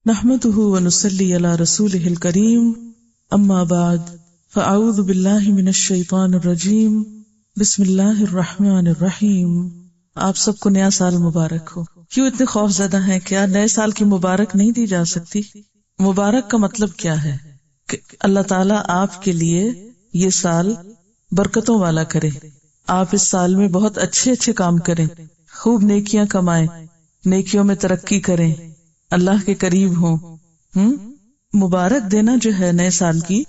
نحمده ونصلي على رسوله الكريم اما بعد فاعوذ باللہ من الشیطان الرجیم بسم اللہ الرحمن الرحیم۔ آپ سب کو نیا سال مبارک ہو۔ کیوں اتنے خوف زدہ ہیں؟ کیا نئے سال کی مبارک نہیں دی جا سکتی؟ مبارک کا مطلب کیا ہے؟ کہ اللہ تعالیٰ آپ کے لیے یہ سال برکتوں والا کرے، آپ اس سال میں بہت اچھے اچھے کام کریں، خوب نیکیاں کمائیں، نیکیوں میں ترقی کریں، اللہ کے قریب ہوں۔ مبارک دینا جو ہے نئے سال کی،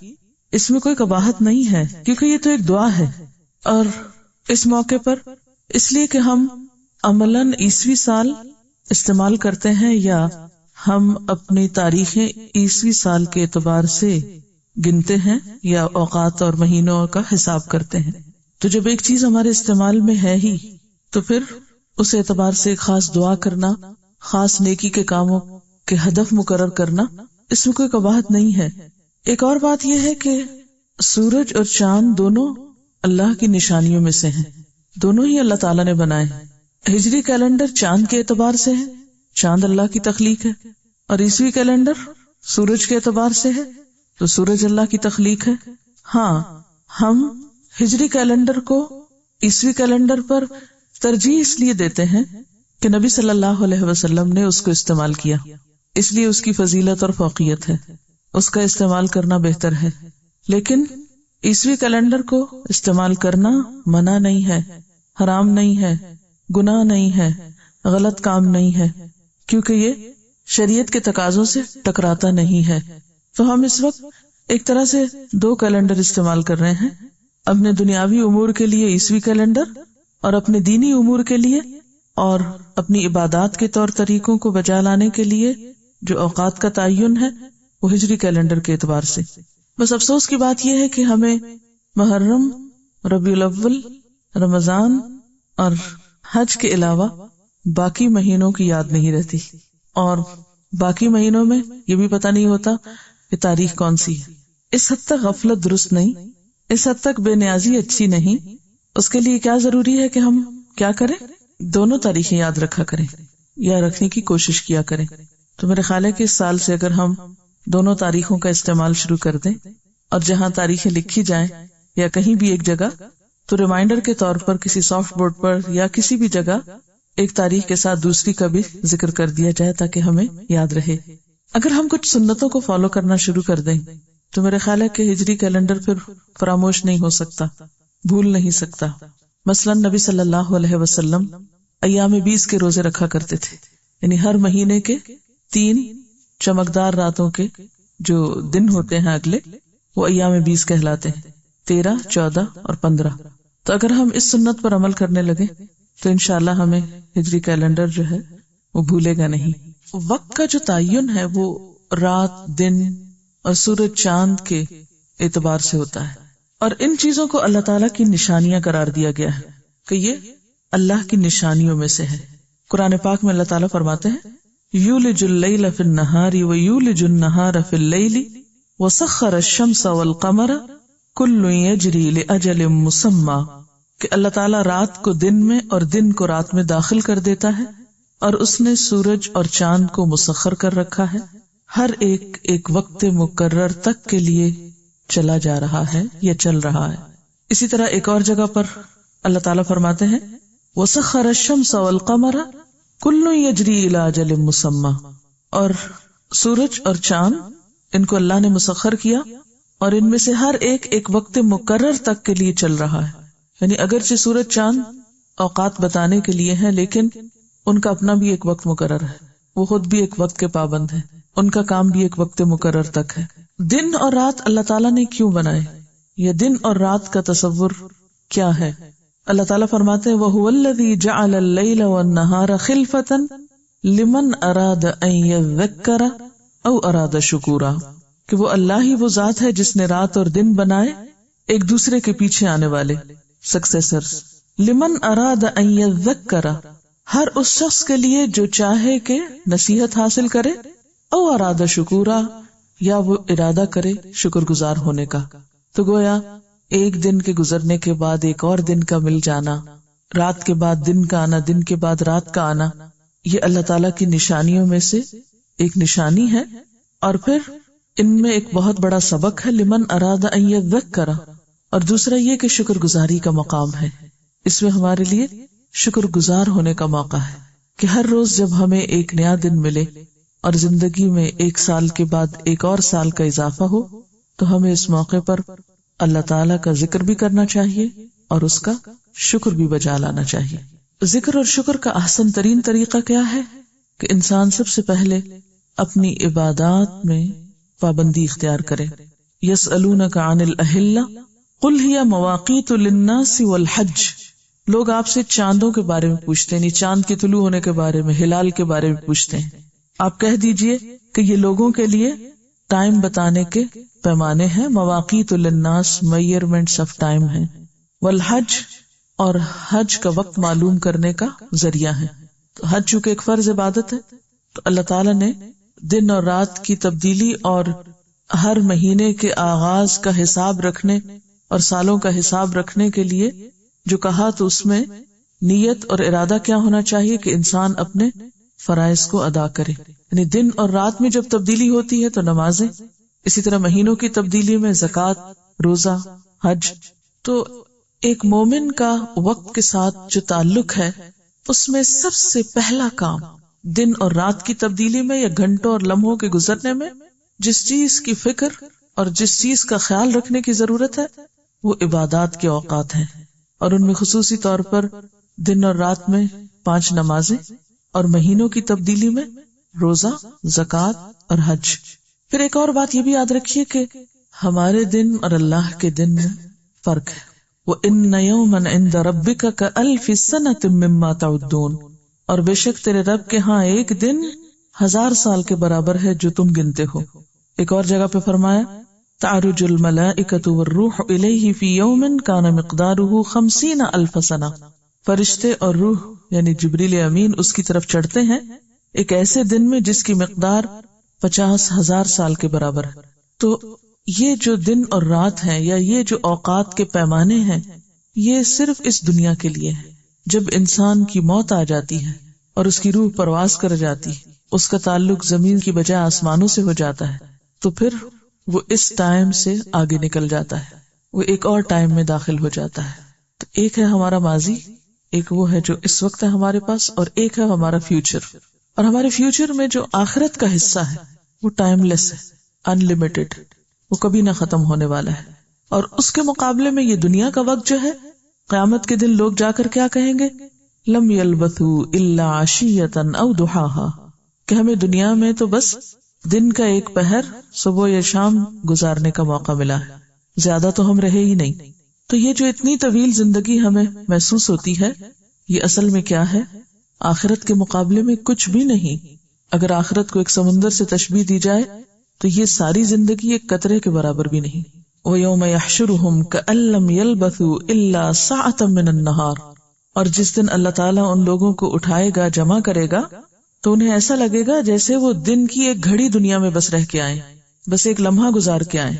اس میں کوئی قباحت نہیں ہے، کیونکہ یہ تو ایک دعا ہے۔ اور اس موقع پر اس لیے کہ ہم عملاً عیسوی سال استعمال کرتے ہیں یا ہم اپنی تاریخیں عیسوی سال کے اعتبار سے گنتے ہیں یا اوقات اور مہینوں کا حساب کرتے ہیں، تو جب ایک چیز ہمارے استعمال میں ہے ہی تو پھر اس اعتبار سے خاص دعا کرنا، خاص نیکی کے کاموں کے ہدف مقرر کرنا، اس میں کوئی قباحت نہیں ہے۔ ایک اور بات یہ ہے کہ سورج اور چاند دونوں اللہ کی نشانیوں میں سے ہیں، دونوں ہی اللہ تعالیٰ نے بنائے ہیں۔ ہجری کیلنڈر چاند کے اعتبار سے ہے، چاند اللہ کی تخلیق ہے، اور عیسوی کیلنڈر سورج کے اعتبار سے ہے، تو سورج اللہ کی تخلیق ہے۔ ہاں، ہم ہجری کیلنڈر کو عیسوی کیلنڈر پر ترجیح اس لیے دیتے ہیں کہ نبی صلی اللہ علیہ وسلم نے اس کو استعمال کیا، اس لیے اس کی فضیلت اور فوقیت ہے، اس کا استعمال کرنا بہتر ہے۔ لیکن عیسوی کیلنڈر کو استعمال کرنا منع نہیں ہے، حرام نہیں ہے، گناہ نہیں ہے، غلط کام نہیں ہے، کیونکہ یہ شریعت کے تقاضوں سے ٹکراتا نہیں ہے۔ تو ہم اس وقت ایک طرح سے دو کیلنڈر استعمال کر رہے ہیں، اپنے دنیاوی امور کے لیے عیسوی کیلنڈر اور اپنے دینی امور کے لیے اور اپنی عبادات کے طور طریقوں کو بجا لانے کے لیے جو اوقات کا تعین ہے وہ ہجری کیلنڈر کے اعتبار سے۔ بس افسوس کی بات یہ ہے کہ ہمیں محرم، ربیع الاول، رمضان اور حج کے علاوہ باقی مہینوں کی یاد نہیں رہتی، اور باقی مہینوں میں یہ بھی پتہ نہیں ہوتا کہ تاریخ کون سی ہے۔ اس حد تک غفلت درست نہیں، اس حد تک بے نیازی اچھی نہیں۔ اس کے لیے کیا ضروری ہے کہ ہم کیا کریں؟ دونوں تاریخیں یاد رکھا کریں یا رکھنے کی کوشش کیا کریں۔ تو میرے خیال ہے کہ اس سال سے اگر ہم دونوں تاریخوں کا استعمال شروع کر دیں، اور جہاں تاریخیں لکھی جائیں یا کہیں بھی ایک جگہ، تو ریمائنڈر کے طور پر کسی سافٹ بورڈ پر یا کسی بھی جگہ ایک تاریخ کے ساتھ دوسری کا بھی ذکر کر دیا جائے تاکہ ہمیں یاد رہے۔ اگر ہم کچھ سنتوں کو فالو کرنا شروع کر دیں تو میرے خیال ہے کہ ہجری کیلنڈر پھر فراموش نہیں ہو سکتا، بھول نہیں سکتا۔ مثلا نبی صلی اللہ علیہ وسلم ایام 20 کے روزے رکھا کرتے تھے، یعنی ہر مہینے کے 3 چمکدار راتوں کے جو دن ہوتے ہیں اگلے، وہ ایام 20 کہلاتے ہیں، 13، 14 اور 15۔ تو اگر ہم اس سنت پر عمل کرنے لگے تو انشاءاللہ ہمیں ہجری کیلنڈر جو ہے وہ بھولے گا نہیں۔ وقت کا جو تعین ہے وہ رات، دن اور سورج چاند کے اعتبار سے ہوتا ہے، اور ان چیزوں کو اللہ تعالیٰ کی نشانیاں قرار دیا گیا ہے کہ یہ اللہ کی نشانیوں میں سے ہے۔ قرآن پاک میں اللہ تعالیٰ فرماتے ہیں یولج اللیل فی النہار ویولج النہار فی اللیل وسخر الشمس والقمر کل یجری لاجل مسمی، کہ اللہ تعالیٰ رات کو دن میں اور دن کو رات میں داخل کر دیتا ہے، اور اس نے سورج اور چاند کو مسخر کر رکھا ہے، ہر ایک ایک وقت مقرر تک کے لیے چلا جا رہا ہے یا چل رہا ہے۔ اسی طرح ایک اور جگہ پر اللہ تعالیٰ فرماتے ہیں وَسَخَّرَ الشَّمْسَ وَالْقَمَرَ كُلٌّ يَجْرِي إِلَىٰ أَجَلٍ مُّسَمًّى، اور سورج اور چاند ان کو اللہ نے مسخر کیا، اور ان میں سے ہر ایک ایک وقت مقرر تک کے لیے چل رہا ہے۔ یعنی اگرچہ سورج چاند اوقات بتانے کے لیے ہیں، لیکن ان کا اپنا بھی ایک وقت مقرر ہے، وہ خود بھی ایک وقت کے پابند ہیں، ان کا کام بھی ایک وقت مقرر تک ہے۔ دن اور رات اللہ تعالیٰ نے کیوں بنائے؟ یہ دن اور رات کا تصور کیا ہے؟ اللہ تعالیٰ فرماتے ہیں وَهُوَ الَّذِي جَعَلَ اللَّيْلَ وَالنَّهَارَ خِلْفَةً لِمَنْ أَرَادَ أَنْ يَذَّكَّرَ أَوْ أَرَادَ شُكُورًا، کہ وہ اللہ ہی وہ ذات ہے جس نے رات اور دن بنائے ایک دوسرے کے پیچھے آنے والے سکسیسرز۔ لِمَنْ أَرَادَ أَنْ يَذَّكَّرَ، ہر اس شخص کے لیے جو چاہے کہ نصیحت حاصل کرے، او اراد شکورا، یا وہ ارادہ کرے شکر گزار ہونے کا۔ تو گویا ایک دن کے گزرنے کے بعد ایک اور دن کا مل جانا، رات کے بعد دن کا آنا، دن کے بعد رات کا آنا، یہ اللہ تعالیٰ کی نشانیوں میں سے ایک نشانی ہے، اور پھر ان میں ایک بہت بڑا سبق ہے لمن اراد ان یذکر، اور دوسرا یہ کہ شکر گزاری کا مقام ہے. اس میں ہمارے لیے شکر گزار ہونے کا موقع ہے کہ ہر روز جب ہمیں ایک نیا دن ملے اور زندگی میں ایک سال کے بعد ایک اور سال کا اضافہ ہو، تو ہمیں اس موقع پر اللہ تعالیٰ کا ذکر بھی کرنا چاہیے اور اس کا شکر بھی بجا لانا چاہیے. ذکر اور شکر کا احسن ترین طریقہ کیا ہے کہ انسان سب سے پہلے اپنی عبادات میں پابندی اختیار کرے. یسألونک عن الاہلہ قل ہی مواقیت للناس والحج. لوگ آپ سے چاندوں کے بارے میں پوچھتے ہیں، یعنی چاند کے طلوع ہونے کے بارے میں، ہلال کے بارے میں پوچھتے ہیں. آپ کہہ دیجئے کہ یہ لوگوں کے لیے ٹائم بتانے کے پیمانے ہیں، مواقیت للناس میئرمنٹس آف ٹائم ہیں، والحج اور حج کا وقت معلوم کرنے کا ذریعہ ہے. تو حج چونکہ ایک فرض عبادت ہے، تو اللہ تعالیٰ نے دن اور رات کی تبدیلی اور ہر مہینے کے آغاز کا حساب رکھنے اور سالوں کا حساب رکھنے کے لیے جو کہا، تو اس میں نیت اور ارادہ کیا ہونا چاہیے کہ انسان اپنے فرائض کو ادا کرے. یعنی دن اور رات میں جب تبدیلی ہوتی ہے تو نمازیں، اسی طرح مہینوں کی تبدیلی میں زکوٰۃ، روزہ، حج. تو ایک مومن کا وقت کے ساتھ جو تعلق ہے، اس میں سب سے پہلا کام دن اور رات کی تبدیلی میں یا گھنٹوں اور لمحوں کے گزرنے میں جس چیز کی فکر اور جس چیز کا خیال رکھنے کی ضرورت ہے وہ عبادات کے اوقات ہیں، اور ان میں خصوصی طور پر دن اور رات میں 5 نمازیں اور مہینوں کی تبدیلی میں روزہ، زکوٰۃ اور حج. پھر ایک اور بات یہ بھی یاد رکھیے کہ ہمارے دن اور اللہ کے دن میں فرق ہے. وَإِنَّ يَوْمًا عِندَ رَبِّكَ كَأَلْفِ سَنَةٍ مِّمَّا تَعُدُّونَ، اور بے شک تیرے رب کے ہاں ایک دن 1000 سال کے برابر ہے جو تم گنتے ہو. ایک اور جگہ پہ فرمایا تعرج الملائکۃ والروح الیہ فی یوم کان مقدارہ 50,000 سنہ. فرشتے اور روح یعنی جبریل امین اس کی طرف چڑھتے ہیں ایک ایسے دن میں جس کی مقدار 50,000 سال کے برابر ہے. تو یہ جو دن اور رات ہیں یا یہ جو اوقات کے پیمانے ہیں، یہ صرف اس دنیا کے لیے ہے. جب انسان کی موت آ جاتی ہے اور اس کی روح پرواز کر جاتی ہے، اس کا تعلق زمین کی بجائے آسمانوں سے ہو جاتا ہے، تو پھر وہ اس ٹائم سے آگے نکل جاتا ہے، وہ ایک اور ٹائم میں داخل ہو جاتا ہے. تو ایک ہے ہمارا ماضی، ایک وہ ہے جو اس وقت ہے ہمارے پاس، اور ایک ہے ہمارا فیوچر. اور ہمارے فیوچر میں جو آخرت کا حصہ ہے وہ ٹائم لیس ہے، ان لمیٹڈ، وہ کبھی نہ ختم ہونے والا ہے. اور اس کے مقابلے میں یہ دنیا کا وقت جو ہے، قیامت کے دن لوگ جا کر کیا کہیں گے؟ لم یلبثوا الا عشیۃ او ضحاھا، کہ ہمیں دنیا میں تو بس دن کا ایک پہر صبح یا شام گزارنے کا موقع ملا ہے، زیادہ تو ہم رہے ہی نہیں. تو یہ جو اتنی طویل زندگی ہمیں محسوس ہوتی ہے، یہ اصل میں کیا ہے؟ آخرت کے مقابلے میں کچھ بھی نہیں. اگر آخرت کو ایک سمندر سے تشبیہ دی جائے تو یہ ساری زندگی ایک قطرے کے برابر بھی نہیں. وَيَوْمَ يَحْشُرُهُمْ كَأَن لَّمْ يَلْبَثُوا إِلَّا سَاعَةً مِّنَ النَّهَارِ، اور جس دن اللہ تعالیٰ ان لوگوں کو اٹھائے گا، جمع کرے گا، تو انہیں ایسا لگے گا جیسے وہ دن کی ایک گھڑی دنیا میں بس رہ کے آئیں، بس ایک لمحہ گزار کے آئیں.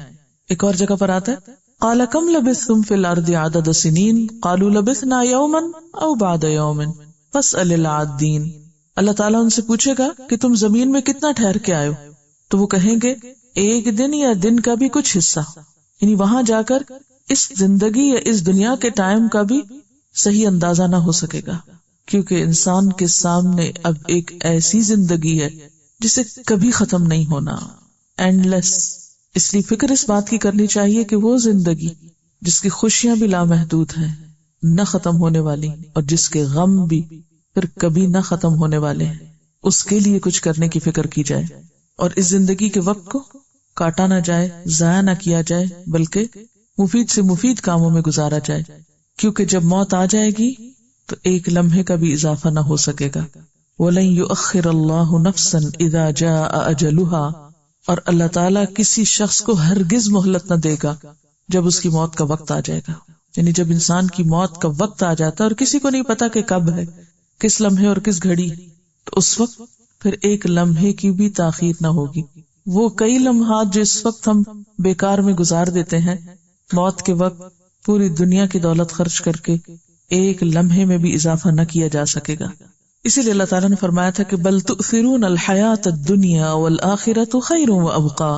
ایک اور جگہ پر آتا ہے قَالَ كَمْ لَبِثْتُمْ فِي الْأَرْضِ عَدَدَ سِنِينَ قَالُوا لَبِثْنَا يَوْمًا أَوْ بَعْضَ يَوْمٍ فَاسْأَلِ الْعَادِّينَ. اللہ تعالیٰ ان سے پوچھے گا کہ تم زمین میں کتنا ٹھہر کے آئے ہو، تو وہ کہیں گے ایک دن یا دن کا بھی کچھ حصہ. یعنی وہاں جا کر اس زندگی یا اس دنیا کے ٹائم کا بھی صحیح اندازہ نہ ہو سکے گا، کیونکہ انسان کے سامنے اب ایک ایسی زندگی ہے جسے کبھی ختم نہیں ہونا، اینڈ لیس. اس لیے فکر اس بات کی کرنی چاہیے کہ وہ زندگی جس کی خوشیاں بھی لامحدود ہیں، نہ ختم ہونے والی، اور جس کے غم بھی پھر کبھی نہ ختم ہونے والے ہیں، اس کے لیے کچھ کرنے کی فکر کی جائے، اور اس زندگی کے وقت کو کاٹا نہ جائے، ضائع نہ کیا جائے، بلکہ مفید سے مفید کاموں میں گزارا جائے. کیونکہ جب موت آ جائے گی تو ایک لمحے کا بھی اضافہ نہ ہو سکے گا. وَلَن يُؤَخِّرَ اللَّهُ نَفْسًا إِذَا جَاءَ أَجَلُهَا، اور اللہ تعالیٰ کسی شخص کو ہرگز مہلت نہ دے گا جب اس کی موت کا وقت آ جائے گا. یعنی جب انسان کی موت کا وقت آ جاتا ہے اور کسی کو نہیں پتا کہ کب ہے، کس لمحے اور کس گھڑی، تو اس وقت پھر ایک لمحے کی بھی تاخیر نہ ہوگی. وہ کئی لمحات جو اس وقت ہم بیکار میں گزار دیتے ہیں، موت کے وقت پوری دنیا کی دولت خرچ کر کے ایک لمحے میں بھی اضافہ نہ کیا جا سکے گا. اسی لیے اللہ تعالیٰ نے فرمایا تھا کہ بل تؤثرون الحیات الدنیا والآخرۃ خیر وابقا،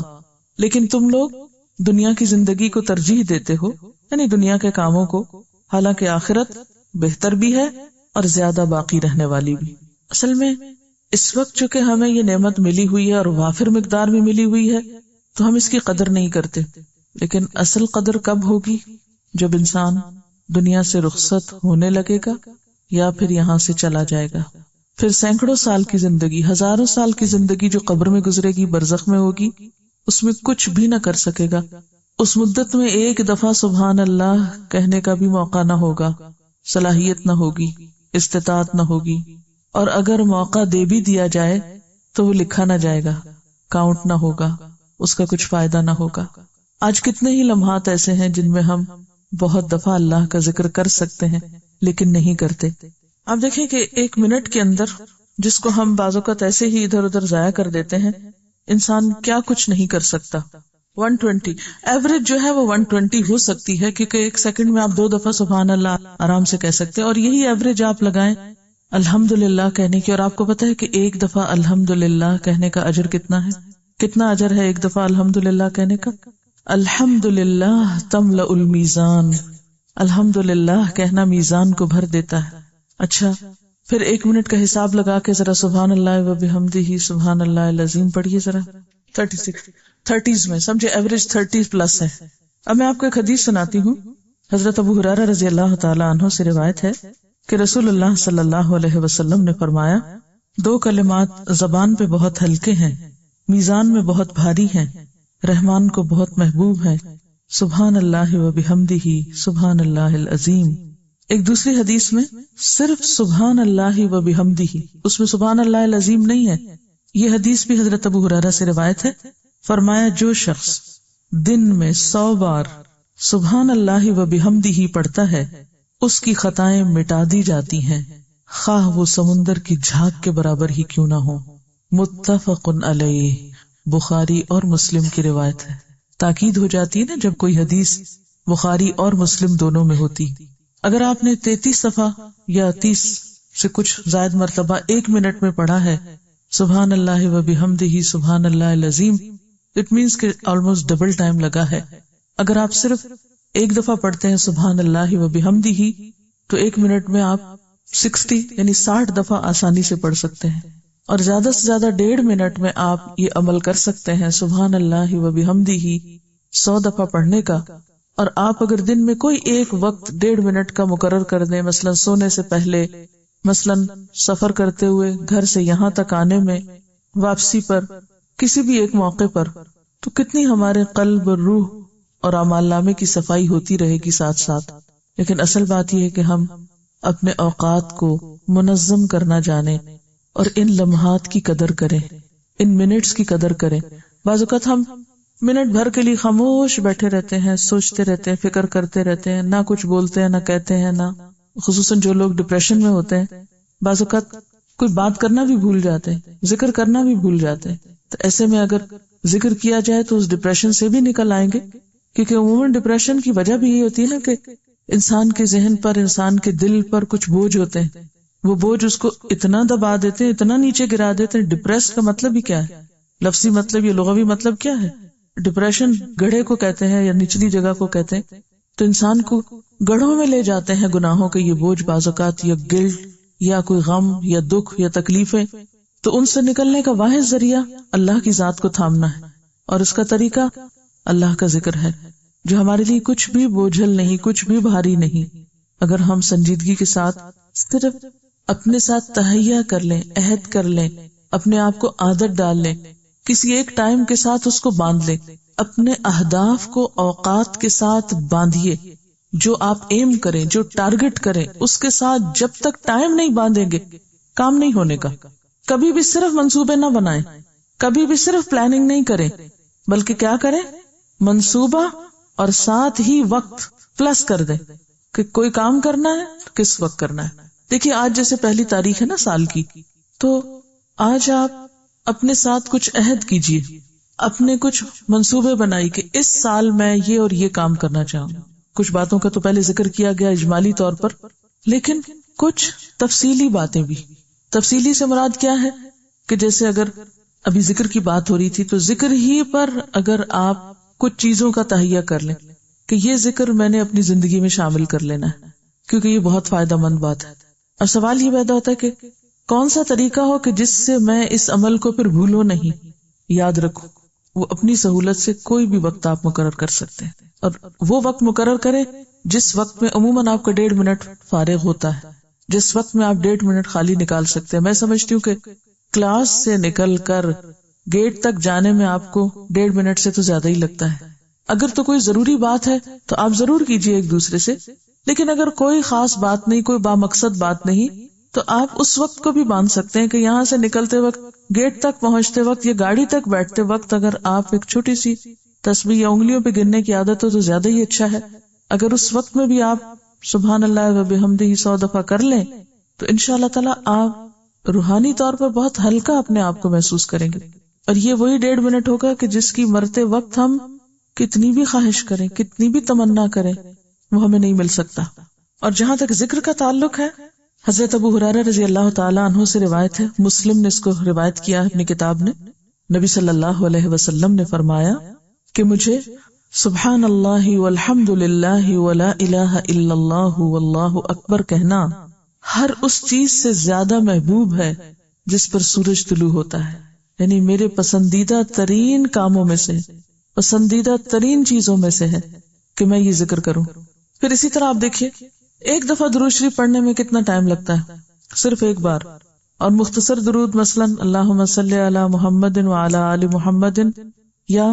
لیکن تم لوگ دنیا کی زندگی کو ترجیح دیتے ہو، یعنی دنیا کے کاموں کو، حالانکہ آخرت بہتر بھی ہے اور زیادہ باقی رہنے والی بھی۔ اصل میں اس وقت چونکہ ہمیں یہ نعمت ملی ہوئی ہے اور وافر مقدار میں ملی ہوئی ہے تو ہم اس کی قدر نہیں کرتے، لیکن اصل قدر کب ہوگی؟ جب انسان دنیا سے رخصت ہونے لگے گا یا پھر یہاں سے چلا جائے گا۔ پھر سینکڑوں سال کی زندگی، ہزاروں سال کی زندگی جو قبر میں گزرے گی، برزخ میں ہوگی، اس میں کچھ بھی نہ کر سکے گا۔ اس مدت میں ایک دفعہ سبحان اللہ کہنے کا بھی موقع نہ ہوگا، صلاحیت نہ ہوگی، استطاعت نہ ہوگی، اور اگر موقع دے بھی دیا جائے تو وہ لکھا نہ جائے گا، کاؤنٹ نہ ہوگا، اس کا کچھ فائدہ نہ ہوگا۔ آج کتنے ہی لمحات ایسے ہیں جن میں ہم بہت دفعہ اللہ کا ذکر کر سکتے ہیں لیکن نہیں کرتے۔ آپ دیکھیں کہ ایک منٹ کے اندر جس کو ہم بعض اوقات ایسے ہی ادھر ادھر ضائع کر دیتے ہیں، انسان کیا کچھ نہیں کر سکتا۔ 120 ایوریج جو ہے وہ 120 ہو سکتی ہے، کیونکہ ایک سیکنڈ میں آپ 2 دفعہ سبحان اللہ آرام سے کہہ سکتے ہیں، اور یہی ایوریج آپ لگائیں الحمدللہ کہنے کی، اور آپ کو پتا ہے کہ ایک دفعہ الحمدللہ کہنے کا اجر کتنا ہے؟ کتنا اجر ہے ایک دفعہ الحمدللہ کہنے کا؟ الحمدللہ تملأ المیزان، الحمدللہ کہنا میزان کو بھر دیتا ہے۔ اچھا، پھر 1 منٹ کا حساب لگا کے ذرا سبحان اللہ وبحمدہ سبحان اللہ العظیم پڑھیے ذرا، 30s میں سمجھے ایوریج 30 پلس ہے۔ اب میں آپ کو ایک حدیث سناتی ہوں۔ حضرت ابو ہریرہ رضی اللہ تعالی عنہ سے روایت ہے کہ رسول اللہ صلی اللہ علیہ وسلم نے فرمایا، 2 کلمات زبان پہ بہت ہلکے ہیں، میزان میں بہت بھاری ہیں، رحمان کو بہت محبوب ہے، سبحان اللہ وبحمدہ سبحان اللہ العظیم۔ ایک دوسری حدیث میں صرف سبحان اللہ وبحمدہ، اس میں سبحان اللہ العظیم نہیں ہے۔ یہ حدیث بھی حضرت ابو ہریرہ سے روایت ہے۔ فرمایا، جو شخص دن میں 100 بار سبحان اللہ وبحمدہ پڑھتا ہے اس کی خطائیں مٹا دی جاتی ہیں، خواہ وہ سمندر کی جھاگ کے برابر ہی کیوں نہ ہو۔ متفق علیہ، بخاری اور مسلم کی روایت ہے۔ تاکید ہو جاتی ہے نا جب کوئی حدیث بخاری اور مسلم دونوں میں ہوتی۔ اگر آپ نے 33 دفعہ یا 30 سے کچھ زائد مرتبہ 1 منٹ میں پڑھا ہے سبحان اللہ وبحمدہ سبحان اللہ العظیم، اٹ مینس کہ آلموسٹ ڈبل ٹائم لگا ہے۔ اگر آپ صرف 1 دفعہ پڑھتے ہیں سبحان اللہ وبحمدہ تو 1 منٹ میں آپ 60 یعنی 60 دفعہ آسانی سے پڑھ سکتے ہیں، اور زیادہ سے زیادہ 1.5 منٹ میں آپ یہ عمل کر سکتے ہیں سبحان اللہ وبحمدہ 100 دفعہ پڑھنے کا۔ اور آپ اگر دن میں کوئی ایک وقت 1.5 منٹ کا مقرر کر دیں، مثلا سونے سے پہلے، مثلا سفر کرتے ہوئے، گھر سے یہاں تک آنے میں، واپسی پر، کسی بھی ایک موقع پر، تو کتنی ہمارے قلب، روح اور اعمال نامے کی صفائی ہوتی رہے گی ساتھ ساتھ۔ لیکن اصل بات یہ ہے کہ ہم اپنے اوقات کو منظم کرنا جانیں اور ان لمحات کی قدر کریں، ان منٹس کی قدر کریں۔ بعض اوقات ہم منٹ بھر کے لیے خاموش بیٹھے رہتے ہیں، سوچتے رہتے ہیں، فکر کرتے رہتے ہیں، نہ کچھ بولتے ہیں، نہ کہتے ہیں، نہ خصوصاً جو لوگ ڈپریشن میں ہوتے ہیں، بعض اوقات کوئی بات کرنا بھی بھول جاتے ہیں، ذکر کرنا بھی بھول جاتے ہیں۔ تو ایسے میں اگر ذکر کیا جائے تو اس ڈپریشن سے بھی نکل آئیں گے، کیونکہ عموماً ڈپریشن کی وجہ بھی یہ ہوتی ہے نا کہ انسان کے ذہن پر، انسان کے دل پر کچھ بوجھ ہوتے ہیں، وہ بوجھ اس کو اتنا دبا دیتے ہیں، اتنا نیچے گرا دیتے ہیں۔ ڈپریس کا مطلب ہی کیا ہے؟ لفظی مطلب یا لغوی مطلب کیا ہے؟ ڈپریشن گڑھے کو کہتے ہیں یا نچلی جگہ کو کہتے ہیں۔ تو انسان کو گڑھوں میں لے جاتے ہیں گناہوں کے یہ بوجھ، بعض اوقات یا گلٹ یا کوئی غم یا دکھ یا تکلیفیں۔ تو ان سے نکلنے کا واحد ذریعہ اللہ کی ذات کو تھامنا ہے، اور اس کا طریقہ اللہ کا ذکر ہے، جو ہمارے لیے کچھ بھی بوجھل نہیں، کچھ بھی بھاری نہیں۔ اگر ہم سنجیدگی کے ساتھ صرف اپنے ساتھ تہیہ کر لیں، عہد کر لیں، اپنے آپ کو عادت ڈال لیں، کسی ایک ٹائم کے ساتھ اس کو باندھ لیں، اپنے اہداف کو اوقات کے ساتھ باندھیے، جو آپ ایم کریں، جو ٹارگٹ کریں، اس کے ساتھ جب تک ٹائم نہیں باندھیں گے کام نہیں ہونے کا۔ کبھی بھی صرف منصوبے نہ بنائیں، کبھی بھی صرف پلاننگ نہیں کریں، بلکہ کیا کریں؟ منصوبہ اور ساتھ ہی وقت پلس کر دیں کہ کوئی کام کرنا ہے تو کس وقت کرنا ہے۔ دیکھیے آج جیسے پہلی تاریخ ہے نا سال کی، تو آج آپ اپنے ساتھ کچھ عہد کیجئے، اپنے کچھ منصوبے بنائی کہ اس سال میں یہ اور یہ کام کرنا چاہوں۔ کچھ باتوں کا تو پہلے ذکر کیا گیا اجمالی طور پر، لیکن کچھ تفصیلی باتیں بھی تفصیلی سے مراد کیا ہے کہ جیسے اگر ابھی ذکر کی بات ہو رہی تھی تو ذکر ہی پر اگر آپ کچھ چیزوں کا تہیہ کر لیں کہ یہ ذکر میں نے اپنی زندگی میں شامل کر لینا ہے کیونکہ یہ بہت فائدہ مند بات ہے، اور سوال یہ پیدا ہوتا ہے کہ کون سا طریقہ ہو کہ جس سے میں اس عمل کو پھر بھولوں نہیں، یاد رکھوں۔ وہ اپنی سہولت سے کوئی بھی وقت آپ مقرر کر سکتے ہیں، اور وہ وقت مقرر کرے جس وقت میں عموماً آپ کا 1.5 منٹ فارغ ہوتا ہے، جس وقت میں آپ 1.5 منٹ خالی نکال سکتے ہیں۔ میں سمجھتی ہوں کہ کلاس سے نکل کر گیٹ تک جانے میں آپ کو 1.5 منٹ سے تو زیادہ ہی لگتا ہے۔ اگر تو کوئی ضروری بات ہے تو آپ ضرور کیجئے ایک دوسرے سے، لیکن اگر کوئی خاص بات نہیں، کوئی بامقصد بات نہیں، تو آپ اس وقت کو بھی باندھ سکتے ہیں کہ یہاں سے نکلتے وقت، گیٹ تک پہنچتے وقت یا گاڑی تک بیٹھتے وقت اگر آپ ایک چھوٹی سی تسبیح یا انگلیوں پہ گننے کی عادت ہو تو زیادہ ہی اچھا ہے۔ اگر اس وقت میں بھی آپ سبحان اللہ و بحمدہ 100 دفعہ کر لیں تو انشاءاللہ تعالی آپ روحانی طور پر بہت ہلکا اپنے آپ کو محسوس کریں گے، اور یہ وہی 1.5 منٹ ہوگا کہ جس کی مرتے وقت ہم کتنی بھی خواہش کریں، کتنی بھی تمنا کریں، وہ ہمیں نہیں مل سکتا۔ اور جہاں تک ذکر کا تعلق ہے، حضرت ابو ہریرہ رضی اللہ تعالی عنہ سے روایت ہے، مسلم نے اس کو روایت کیا ہے اپنی کتاب نے، نبی صلی اللہ علیہ وسلم نے فرمایا کہ مجھے سبحان اللہ والحمد للہ ولا الہ الا اللہ واللہ اکبر کہنا ہر اس چیز سے زیادہ محبوب ہے جس پر سورج طلوع ہوتا ہے، یعنی میرے پسندیدہ ترین کاموں میں سے، پسندیدہ ترین چیزوں میں سے ہے کہ میں یہ ذکر کروں۔ پھر اسی طرح آپ دیکھیے ایک دفعہ درود شریف پڑھنے میں کتنا ٹائم لگتا ہے، صرف ایک بار، اور مختصر درود مثلا اللہم صلی علی محمد وعلی آل محمد یا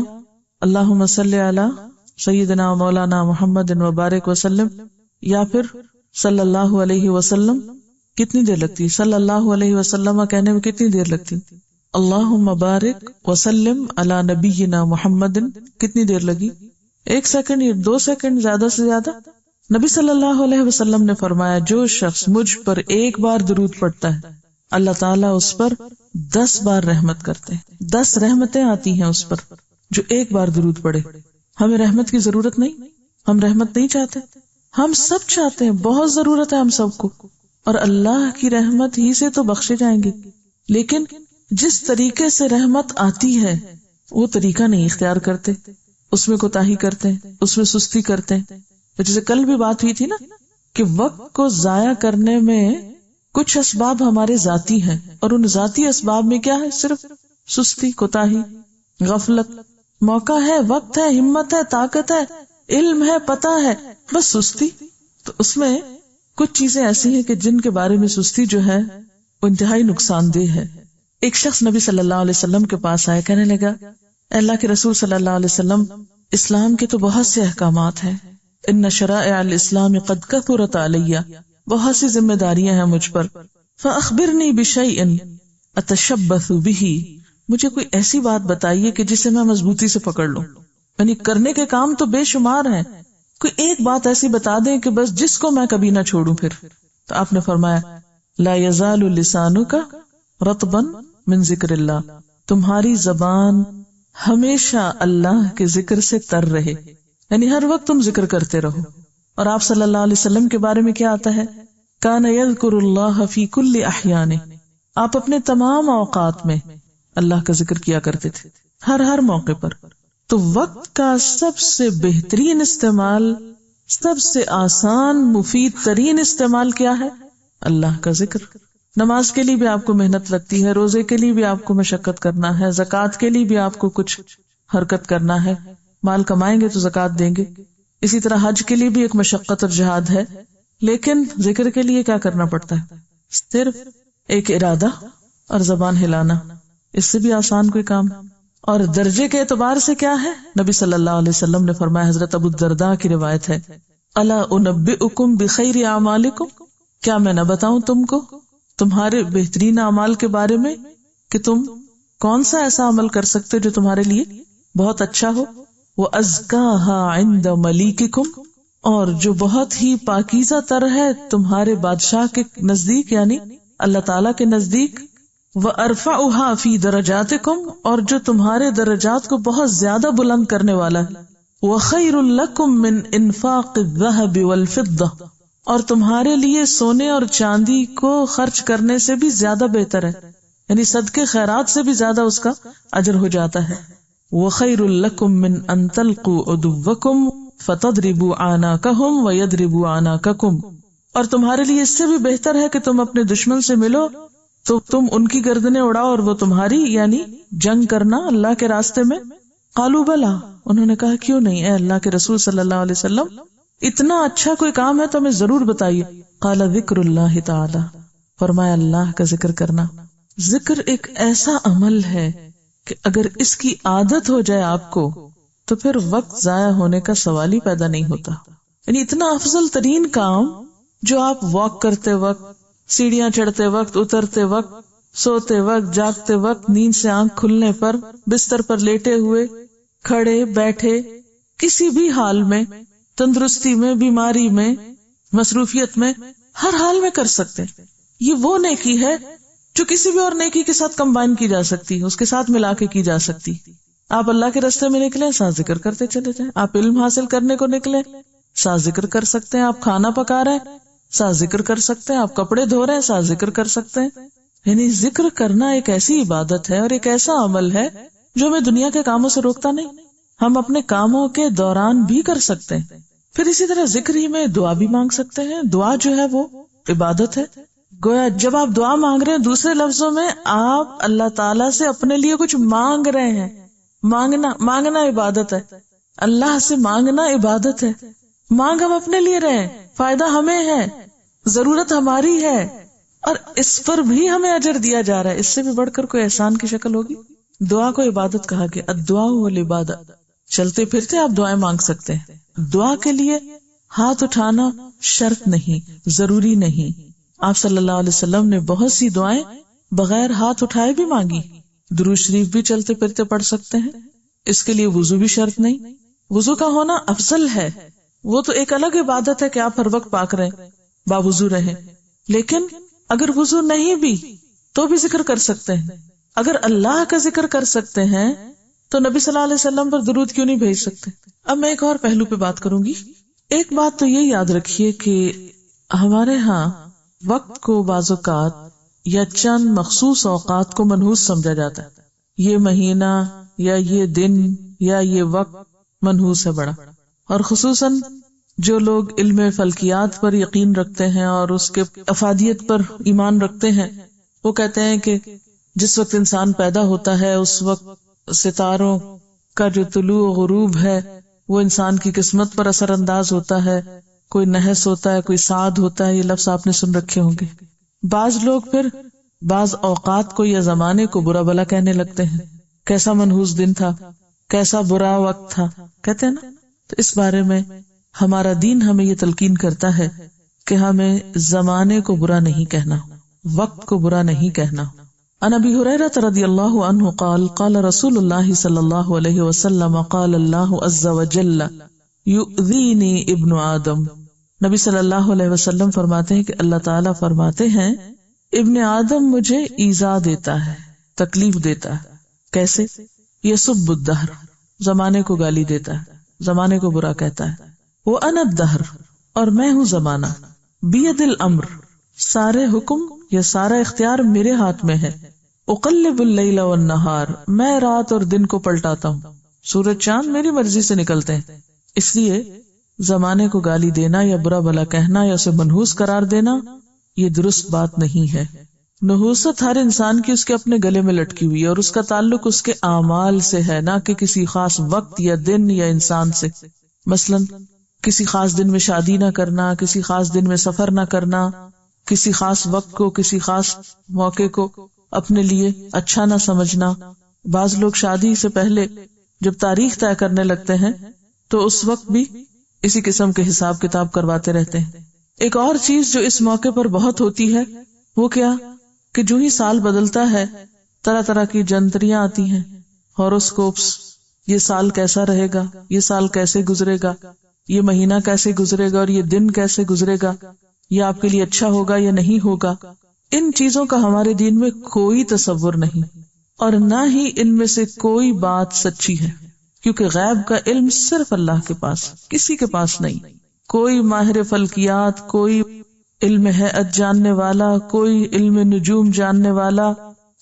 اللہم صلی علی سیدنا مولانا محمد وبارک وسلم، یا پھر صلی اللہ علیہ وسلم، کتنی دیر لگتی؟ صلی اللہ علیہ وسلم کہنے میں کتنی دیر لگتی؟ اللہم بارک وسلم علی نبینا محمد، کتنی دیر لگی؟ 1 سیکنڈ یا 2 سیکنڈ زیادہ سے زیادہ۔ نبی صلی اللہ علیہ وسلم نے فرمایا جو شخص مجھ پر ایک بار درود پڑھتا ہے اللہ تعالیٰ اس پر 10 بار رحمت کرتے ہیں، 10 رحمتیں آتی ہیں اس پر جو ایک بار درود پڑھے۔ ہمیں رحمت کی ضرورت نہیں، ہم رحمت نہیں چاہتے، ہم سب چاہتے ہیں، بہت ضرورت ہے ہم سب کو، اور اللہ کی رحمت ہی سے تو بخشے جائیں گے، لیکن جس طریقے سے رحمت آتی ہے وہ طریقہ نہیں اختیار کرتے، اس میں کوتاہی کرتے ہیں، اس میں سستی کرتے ہیں۔ جیسے کل بھی بات ہوئی تھی نا کہ وقت کو ضائع کرنے میں کچھ اسباب ہمارے ذاتی ہیں، اور ان ذاتی اسباب میں کیا ہے؟ صرف سستی، کوتاہی، غفلت۔ موقع ہے، وقت ہے، ہمت ہے، طاقت ہے، علم ہے، پتہ ہے، بس سستی۔ تو اس میں کچھ چیزیں ایسی ہیں کہ جن کے بارے میں سستی جو ہے وہ انتہائی نقصان دہ ہے۔ ایک شخص نبی صلی اللہ علیہ وسلم کے پاس آیا، کہنے لگا اے اللہ کے رسول صلی اللہ علیہ وسلم، اسلام کے تو بہت سے احکامات ہیں، ان شرائع الاسلام قد کثرت علی، بہت سی ذمہ داریاں ہیں مجھ پر، فاخبرنی بشیء اتشبث بہ، مجھے کوئی ایسی بات بتائیے کہ جسے میں مضبوطی سے پکڑ لوں، یعنی کرنے کے کام تو بے شمار ہیں، کوئی ایک بات ایسی بتا دیں کہ بس جس کو میں کبھی نہ چھوڑوں۔ پھر تو آپ نے فرمایا لا یزال لسانک رطبا من ذکر اللہ، تمہاری زبان ہمیشہ اللہ کے ذکر سے تر رہے، یعنی ہر وقت تم ذکر کرتے رہو۔ اور آپ صلی اللہ علیہ وسلم کے بارے میں کیا آتا ہے؟ کان یذکر اللہ فی کل احیانہ، آپ اپنے تمام اوقات میں اللہ کا ذکر کیا کرتے تھے، ہر موقع پر۔ تو وقت کا سب سے بہترین استعمال، سب سے آسان مفید ترین استعمال کیا ہے؟ اللہ کا ذکر۔ نماز کے لیے بھی آپ کو محنت لگتی ہے، روزے کے لیے بھی آپ کو مشقت کرنا ہے، زکوٰۃ کے لیے بھی آپ کو کچھ حرکت کرنا ہے، مال کمائیں گے تو زکوٰۃ دیں گے، اسی طرح حج کے لیے بھی ایک مشقت اور جہاد ہے، لیکن ذکر کے لیے کیا کرنا پڑتا ہے؟ صرف ایک ارادہ اور زبان ہلانا، اس سے بھی آسان کوئی کام۔ اور درجے کے اعتبار سے کیا ہے؟ نبی صلی اللہ علیہ وسلم نے فرمایا، حضرت ابو الدرداء کی روایت ہے، الا انبئکم بخیر اعمالکم، کیا میں نہ بتاؤں تم کو تمہارے بہترین اعمال کے بارے میں کہ تم کون سا ایسا عمل کر سکتے جو تمہارے لیے بہت اچھا ہو، وَأَزْكَاهَا عِنْدَ مَلِيكِكُمْ، اور جو بہت ہی پاکیزہ تر ہے تمہارے بادشاہ کے نزدیک، یعنی اللہ تعالیٰ کے نزدیک، وَأَرْفَعُهَا فِي دَرَجَاتِكُمْ، اور جو تمہارے درجات کو بہت زیادہ بلند کرنے والا ہے، وَخَيْرٌ لَكُمْ مِنْ إِنفَاقِ الذَّهَبِ وَالْفِضَّةِ، اور تمہارے لیے سونے اور چاندی کو خرچ کرنے سے بھی زیادہ بہتر ہے، یعنی صدقے خیرات سے بھی زیادہ اس کا اجر ہو جاتا ہے۔ وَخَيْرٌ لَكُم مِّنْ أَن تَلْقُوا عَدُوَّكُمْ فَتَضْرِبُوا أَعْنَاقَهُمْ وَيَضْرِبُوا أَعْنَاقَكُمْ، اور تمہارے لیے اس سے بھی بہتر ہے کہ تم اپنے دشمن سے ملو تو تم ان کی گردنیں اڑاؤ اور وہ تمہاری، یعنی جنگ کرنا اللہ کے راستے میں۔ قالوا بلا، انہوں نے کہا کیوں نہیں، اے اللہ کے رسول صلی اللہ علیہ وسلم، اتنا اچھا کوئی کام ہے تو ہمیں ضرور بتائیے۔ قال ذکر اللہ تعالی، فرمایا اللہ کا ذکر کرنا۔ ذکر ایک ایسا عمل ہے کہ اگر اس کی عادت ہو جائے آپ کو تو پھر وقت ضائع ہونے کا سوال ہی پیدا نہیں ہوتا۔ یعنی اتنا افضل ترین کام جو آپ واک کرتے وقت، سیڑھیاں چڑھتے وقت، اترتے وقت، سوتے وقت، جاگتے وقت، نیند سے آنکھ کھلنے پر، بستر پر لیٹے ہوئے، کھڑے بیٹھے، کسی بھی حال میں، تندرستی میں، بیماری میں، مصروفیت میں، ہر حال میں کر سکتے ہیں۔ یہ وہ نیکی ہے جو کسی بھی اور نیکی کے ساتھ کمبائن کی جا سکتی، اس کے ساتھ ملا کے کی جا سکتی۔ آپ اللہ کے راستے میں نکلے، ساتھ ذکر کرتے چلے جائیں۔ آپ علم حاصل کرنے کو نکلے، ساتھ ذکر کر سکتے ہیں۔ آپ کھانا پکا رہے ہیں، ساتھ ذکر کر سکتے ہیں۔ آپ کپڑے دھو رہے ہیں، ساتھ ذکر کر سکتے ہیں۔ یعنی ذکر کرنا ایک ایسی عبادت ہے اور ایک ایسا عمل ہے جو ہمیں دنیا کے کاموں سے روکتا نہیں، ہم اپنے کاموں کے دوران بھی کر سکتے ہیں۔ پھر اسی طرح ذکر ہی میں دعا بھی مانگ سکتے ہیں۔ دعا جو ہے وہ عبادت ہے۔ گویا جب آپ دعا مانگ رہے ہیں، دوسرے لفظوں میں آپ اللہ تعالیٰ سے اپنے لیے کچھ مانگ رہے ہیں۔ مانگنا عبادت ہے، اللہ سے مانگنا عبادت ہے۔ مانگ ہم اپنے لیے رہے ہیں، فائدہ ہمیں ہے، ضرورت ہماری ہے، اور اس پر بھی ہمیں اجر دیا جا رہا ہے۔ اس سے بھی بڑھ کر کوئی احسان کی شکل ہوگی؟ دعا کو عبادت کہا گیا، الدعاء والعبادہ۔ چلتے پھرتے آپ دعائیں مانگ سکتے ہیں۔ دعا کے لیے ہاتھ اٹھانا شرط نہیں، ضروری نہیں۔ آپ صلی اللہ علیہ وسلم نے بہت سی دعائیں بغیر ہاتھ اٹھائے بھی مانگی۔ درود شریف بھی چلتے پھرتے پڑھ سکتے ہیں، اس کے لیے وضو بھی شرط نہیں۔ وضو کا ہونا افضل ہے، وہ تو ایک الگ عبادت ہے کہ آپ ہر وقت پاک رہیں، باوضو رہیں۔ لیکن اگر وضو نہیں بھی تو بھی ذکر کر سکتے ہیں۔ اگر اللہ کا ذکر کر سکتے ہیں تو نبی صلی اللہ علیہ وسلم پر درود کیوں نہیں بھیج سکتے؟ اب میں ایک اور پہلو پہ بات کروں گی۔ ایک بات تو یہ یاد رکھیے کہ ہمارے ہاں وقت کو بعض اوقات یا چند مخصوص اوقات کو منحوس سمجھا جاتا ہے۔ یہ مہینہ یا یہ دن یا یہ وقت منحوس ہے بڑا، اور خصوصاً جو لوگ علم فلکیات پر یقین رکھتے ہیں اور اس کے افادیت پر ایمان رکھتے ہیں، وہ کہتے ہیں کہ جس وقت انسان پیدا ہوتا ہے اس وقت ستاروں کا جو طلوع و غروب ہے وہ انسان کی قسمت پر اثر انداز ہوتا ہے۔ کوئی نحس ہوتا ہے، کوئی سعد ہوتا ہے، یہ لفظ آپ نے سن رکھے ہوں گے۔ بعض لوگ پھر بعض اوقات کو یا زمانے کو برا بلا کہنے لگتے ہیں، کیسا منحوس دن تھا، کیسا برا وقت تھا، کہتے ہیں نا۔ تو اس بارے میں ہمارا دین ہمیں یہ تلقین کرتا ہے کہ ہمیں زمانے کو برا نہیں کہنا، وقت کو برا نہیں کہنا۔ عن ابی ہریرہ رضی اللہ عنہ قال قال رسول اللہ صلی اللہ علیہ وسلم قال اللہ عز وجل یؤذینی ابن آدم۔ نبی صلی اللہ علیہ وسلم فرماتے ہیں کہ اللہ تعالیٰ فرماتے ہیں ابن آدم مجھے ایذا دیتا ہے، تکلیف دیتا ہے۔ کیسے؟ یسب الدہر، زمانے کو گالی دیتا ہے، زمانے کو برا کہتا ہے۔ وَأَنَا الدَّهْرُ، اور میں ہوں زمانہ۔ بِيَدِ الْأَمْرُ، سارے حکم یا سارا اختیار میرے ہاتھ میں ہے۔ اقلب اللیل والنہار، میں رات اور دن کو پلٹاتا ہوں، سورج چاند میری مرضی سے نکلتے ہیں۔ اس لیے زمانے کو گالی دینا یا برا بھلا کہنا یا اسے منحوس قرار دینا یہ درست بات نہیں ہے۔ نحوست ہر انسان کی اس کے اپنے گلے میں لٹکی ہوئی ہے اور اس کا تعلق اس کے اعمال سے ہے، نہ کہ کسی خاص وقت یا دن یا انسان سے۔ مثلا کسی خاص دن میں شادی نہ کرنا، کسی خاص دن میں سفر نہ کرنا، کسی خاص وقت کو، کسی خاص موقع کو اپنے لیے اچھا نہ سمجھنا۔ بعض لوگ شادی سے پہلے جب تاریخ طے کرنے لگتے ہیں تو اس وقت بھی اسی قسم کے حساب کتاب کرواتے رہتے ہیں۔ ایک اور چیز جو اس موقع پر بہت ہوتی ہے وہ کیا کہ جو ہی سال بدلتا ہے طرح طرح کی جنتریاں آتی ہیں، ہاروسکوپس، یہ سال کیسا رہے گا، یہ سال کیسے گزرے گا، یہ مہینہ کیسے گزرے گا اور یہ دن کیسے گزرے گا، یہ آپ کے لیے اچھا ہوگا یا نہیں ہوگا۔ ان چیزوں کا ہمارے دین میں کوئی تصور نہیں اور نہ ہی ان میں سے کوئی بات سچی ہے، کیونکہ غیب کا علم صرف اللہ کے پاس، کسی کے پاس نہیں۔ کوئی ماہر فلکیات، کوئی علم ہیئت جاننے والا، کوئی علم نجوم جاننے والا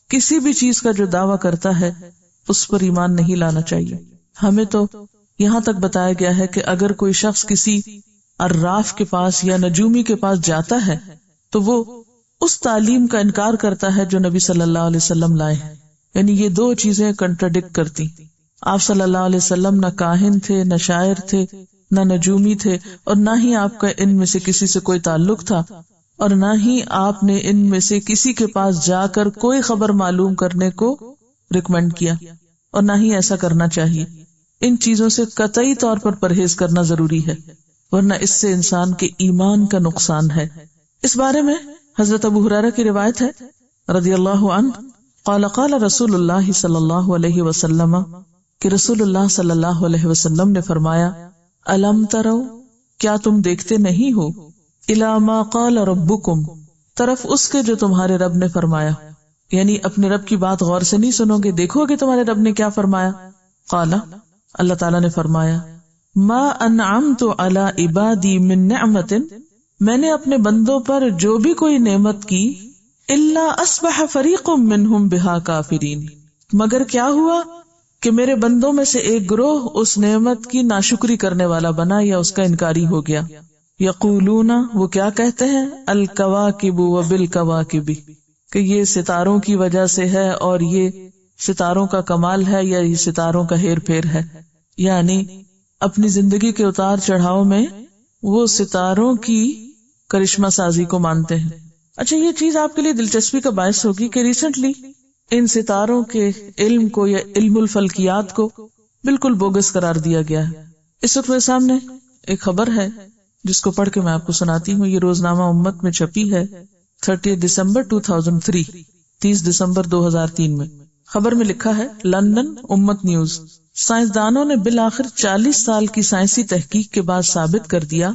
کسی بھی چیز کا جو دعویٰ کرتا ہے اس پر ایمان نہیں لانا چاہیے. ہمیں تو یہاں تک بتایا گیا ہے کہ اگر کوئی شخص کسی عراف کے پاس یا نجومی کے پاس جاتا ہے تو وہ اس تعلیم کا انکار کرتا ہے جو نبی صلی اللہ علیہ وسلم لائے ہیں. یعنی یہ دو چیزیں کنٹراڈکٹ کرتی. آپ صلی اللہ علیہ وسلم نہ کاہن تھے، نہ شاعر تھے، نہ نجومی تھے، اور نہ ہی آپ کا ان میں سے کسی سے کوئی تعلق تھا، اور نہ ہی آپ نے ان میں سے کسی کے پاس جا کر کوئی خبر معلوم کرنے کو ریکمینڈ کیا، اور نہ ہی ایسا کرنا چاہیے. ان چیزوں سے قطعی طور پر پرہیز کرنا ضروری ہے، ورنہ اس سے انسان کے ایمان کا نقصان ہے. اس بارے میں حضرت ابو ہریرہ کی روایت ہے رضی اللہ عنہ، قال قال رسول اللہ صلی اللہ علیہ وسلم، کہ رسول اللہ صلی اللہ علیہ وسلم نے فرمایا، الم ترو، کیا تم دیکھتے نہیں ہو، الی ما قال ربکم، طرف اس کے جو تمہارے رب نے فرمایا. یعنی اپنے رب کی بات غور سے نہیں سنو گے، دیکھو گے تمہارے رب نے کیا فرمایا. قال، اللہ تعالیٰ نے فرمایا، ما انعمت علی عبادی من نعمت، میں نے اپنے بندوں پر جو بھی کوئی نعمت کی، الا اصبح فریق منہم بہا کافرین، مگر کیا ہوا کہ میرے بندوں میں سے ایک گروہ اس نعمت کی ناشکری کرنے والا بنا یا اس کا انکاری ہو گیا. یقولون، وہ کیا کہتے ہیں، الکواکب وبالکواکب، کہ یہ ستاروں کی وجہ سے ہے اور یہ ستاروں کا کمال ہے یا یہ ستاروں کا ہیر پھیر ہے. یعنی اپنی زندگی کے اتار چڑھاؤ میں وہ ستاروں کی کرشمہ سازی کو مانتے ہیں. اچھا، یہ چیز آپ کے لیے دلچسپی کا باعث ہوگی کہ ریسنٹلی ان ستاروں کے علم کو یا علم الفلکیات کو بالکل بوگس قرار دیا گیا ہے. اس وقت میرے سامنے ایک خبر ہے جس کو پڑھ کے میں آپ کو سناتی ہوں. یہ روزنامہ امت میں چھپی ہے 30 دسمبر 2003، 30 دسمبر 2003 میں. خبر میں لکھا ہے، لندن امت نیوز، سائنسدانوں نے بالآخر 40 سال کی سائنسی تحقیق کے بعد ثابت کر دیا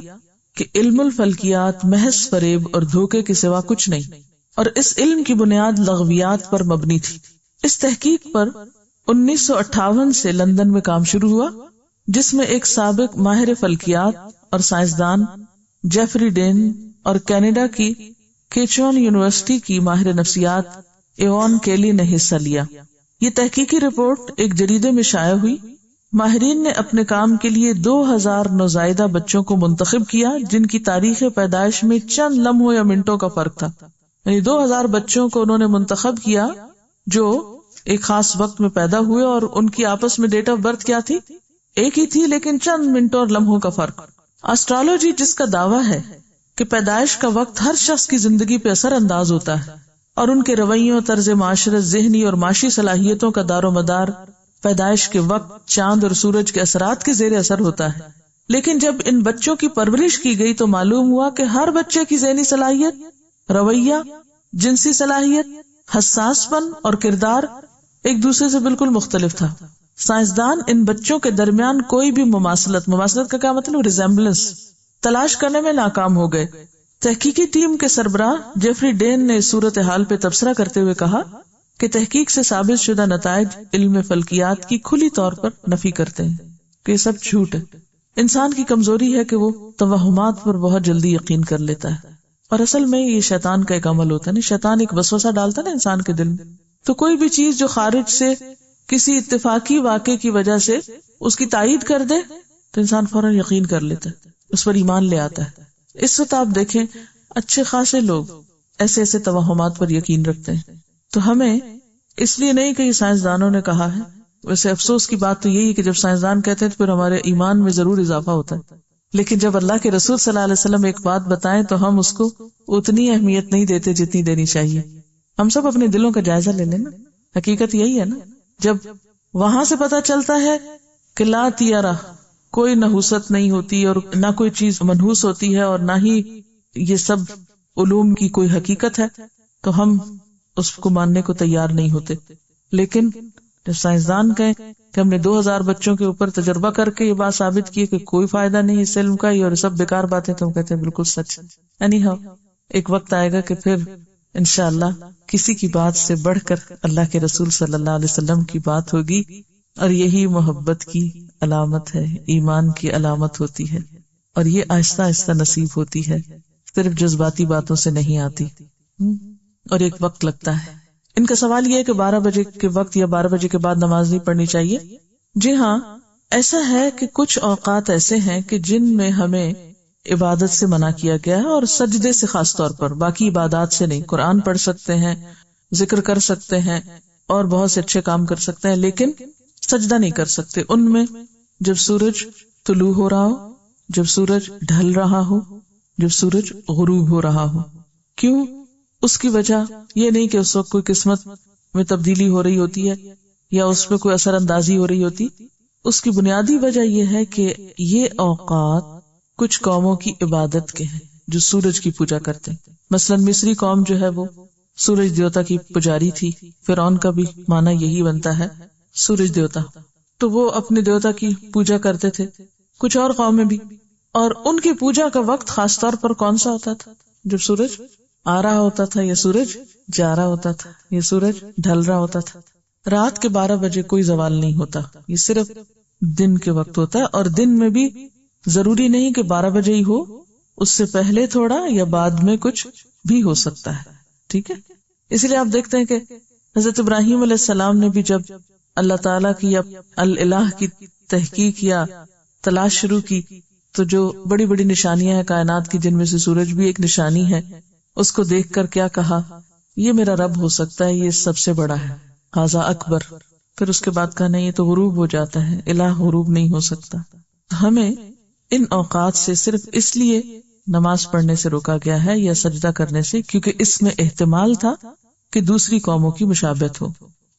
کہ علم الفلکیات محض فریب اور دھوکے کے سوا کچھ نہیں، اور اس علم کی بنیاد لغویات پر مبنی تھی. اس تحقیق پر 1958 سے لندن میں کام شروع ہوا، جس میں ایک سابق ماہر فلکیات اور سائنسدان جیفری ڈین اور کینیڈا کی کیچون یونیورسٹی کی ماہر نفسیات ایوان کیلی نے حصہ لیا. یہ تحقیقی رپورٹ ایک جریدے میں شائع ہوئی. ماہرین نے اپنے کام کے لیے 2000 نوزائیدہ بچوں کو منتخب کیا جن کی تاریخ پیدائش میں چند لمحوں یا منٹوں کا فرق تھا. یعنی 2000 بچوں کو انہوں نے منتخب کیا جو ایک خاص وقت میں پیدا ہوئے، اور ان کی آپس میں ڈیٹ آف برتھ کیا تھی، ایک ہی تھی، لیکن چند منٹوں اور لمحوں کا فرق. اسٹرالوجی، جس کا دعویٰ ہے کہ پیدائش کا وقت ہر شخص کی زندگی پہ اثر انداز ہوتا ہے اور ان کے رویوں، طرز معاشرت، ذہنی اور معاشی صلاحیتوں کا دار و مدار پیدائش کے وقت چاند اور سورج کے اثرات کے زیر اثر ہوتا ہے. لیکن جب ان بچوں کی پرورش کی گئی تو معلوم ہوا کہ ہر بچے کی ذہنی صلاحیت، رویہ، جنسی صلاحیت، حساس پن اور کردار ایک دوسرے سے بالکل مختلف تھا. سائنسدان ان بچوں کے درمیان کوئی بھی مماثلت کا کیا مطلب، ریزمبلنس تلاش کرنے میں ناکام ہو گئے. تحقیقی ٹیم کے سربراہ جیفری ڈین نے اس صورتحال پہ تبصرہ کرتے ہوئے کہا کہ تحقیق سے ثابت شدہ نتائج علم فلکیات کی کھلی طور پر نفی کرتے ہیں کہ یہ سب جھوٹ ہے. انسان کی کمزوری ہے کہ وہ توہمات پر بہت جلدی یقین کر لیتا ہے، اور اصل میں یہ شیطان کا ایک عمل ہوتا ہے. نہیں، شیطان ایک وسوسہ ڈالتا ہے نا انسان کے دل میں، تو کوئی بھی چیز جو خارج سے کسی اتفاقی واقعے کی وجہ سے اس کی تائید کر دے تو انسان فوراً یقین کر لیتا ہے، اس پر ایمان لے آتا ہے. اس وقت آپ دیکھیں اچھے خاصے لوگ ایسے ایسے توہمات پر یقین رکھتے ہیں. تو ہمیں اس لیے نہیں کہ یہ سائنسدانوں نے کہا ہے، ویسے افسوس کی بات تو یہی ہے کہ جب سائنسدان کہتے ہیں تو پھر ہمارے ایمان میں ضرور اضافہ ہوتا ہے، لیکن جب اللہ کے رسول صلی اللہ علیہ وسلم ایک بات بتائیں تو ہم اس کو اتنی اہمیت نہیں دیتے جتنی دینی چاہیے. ہم سب اپنے دلوں کا جائزہ لے لیں نا، حقیقت یہی ہے نا. جب وہاں سے پتہ چلتا ہے کہ لا تیارہ، کوئی نحوست نہیں ہوتی اور نہ کوئی چیز منحوس ہوتی ہے اور نہ ہی یہ سب علوم کی کوئی حقیقت ہے، تو ہم اس کو ماننے کو تیار نہیں ہوتے. لیکن جب سائنسدان کہیں کہ ہم نے 2000 بچوں کے اوپر تجربہ کر کے یہ بات ثابت کی کہ کوئی فائدہ نہیں اس علم کا، یہ سب بیکار باتیں، تو ہم کہتے ہیں بالکل سچ. یعنی ہاں ایک وقت آئے گا کہ پھر انشاءاللہ کسی کی بات سے بڑھ کر اللہ کے رسول صلی اللہ علیہ وسلم کی بات ہوگی، اور یہی محبت کی علامت ہے، ایمان کی علامت ہوتی ہے. اور یہ آہستہ آہستہ نصیب ہوتی ہے، صرف جذباتی باتوں سے نہیں آتی، اور ایک وقت لگتا ہے۔ ان کا سوال یہ ہے کہ 12 بجے کے وقت یا 12 بجے کے بعد نماز نہیں پڑھنی چاہیے۔ جی ہاں، ایسا ہے کہ کچھ اوقات ایسے ہیں کہ جن میں ہمیں عبادت سے منع کیا گیا ہے، اور سجدے سے خاص طور پر، باقی عبادات سے نہیں۔ قرآن پڑھ سکتے ہیں، ذکر کر سکتے ہیں، اور بہت سے اچھے کام کر سکتے ہیں، لیکن سجدہ نہیں کر سکتے ان میں جب سورج طلوع ہو رہا ہو، جب سورج ڈھل رہا ہو، جب سورج غروب ہو رہا ہو۔ کیوں؟ اس کی وجہ یہ نہیں کہ اس وقت کوئی قسمت میں تبدیلی ہو رہی ہوتی ہے یا اس پہ کوئی اثر اندازی ہو رہی ہوتی، اس کی بنیادی وجہ یہ ہے کہ یہ اوقات کچھ قوموں کی عبادت کے ہیں جو سورج کی پوجا کرتے ہیں۔ مثلا مصری قوم جو ہے وہ سورج دیوتا کی پجاری تھی، فرعون کا بھی معنی یہی بنتا ہے سورج دیوتا، تو وہ اپنے دیوتا کی پوجا کرتے تھے۔ کچھ اور قومیں بھی، اور ان کی پوجا کا وقت خاص طور پر کون سا ہوتا تھا؟ جب سورج آ رہا ہوتا تھا، یا سورج جا رہا ہوتا تھا، یا سورج ڈھل رہا ہوتا تھا۔ رات کے 12 بجے کوئی زوال نہیں ہوتا، یہ صرف دن کے وقت ہوتا ہے، اور دن میں بھی ضروری نہیں کہ 12 بجے ہی ہو، اس سے پہلے تھوڑا یا بعد میں کچھ بھی ہو سکتا ہے، ٹھیک ہے۔ اسی لیے آپ دیکھتے ہیں کہ حضرت ابراہیم علیہ السلام نے بھی جب اللہ تعالیٰ کی یا الہ کی تحقیق یا تلاش شروع کی، تو جو بڑی بڑی نشانیاں ہیں کائنات کی، جن میں سے سورج بھی ایک نشانی ہے، اس کو دیکھ کر کیا کہا؟ یہ میرا رب ہو سکتا ہے، یہ سب سے بڑا ہے، ھذا اکبر۔ پھر اس کے بعد کہا نہیں، یہ تو غروب ہو جاتا ہے، الہ غروب نہیں ہو سکتا۔ ہمیں ان اوقات سے صرف اس لیے نماز پڑھنے سے روکا گیا ہے یا سجدہ کرنے سے کیونکہ اس میں احتمال تھا کہ دوسری قوموں کی مشابہت ہو۔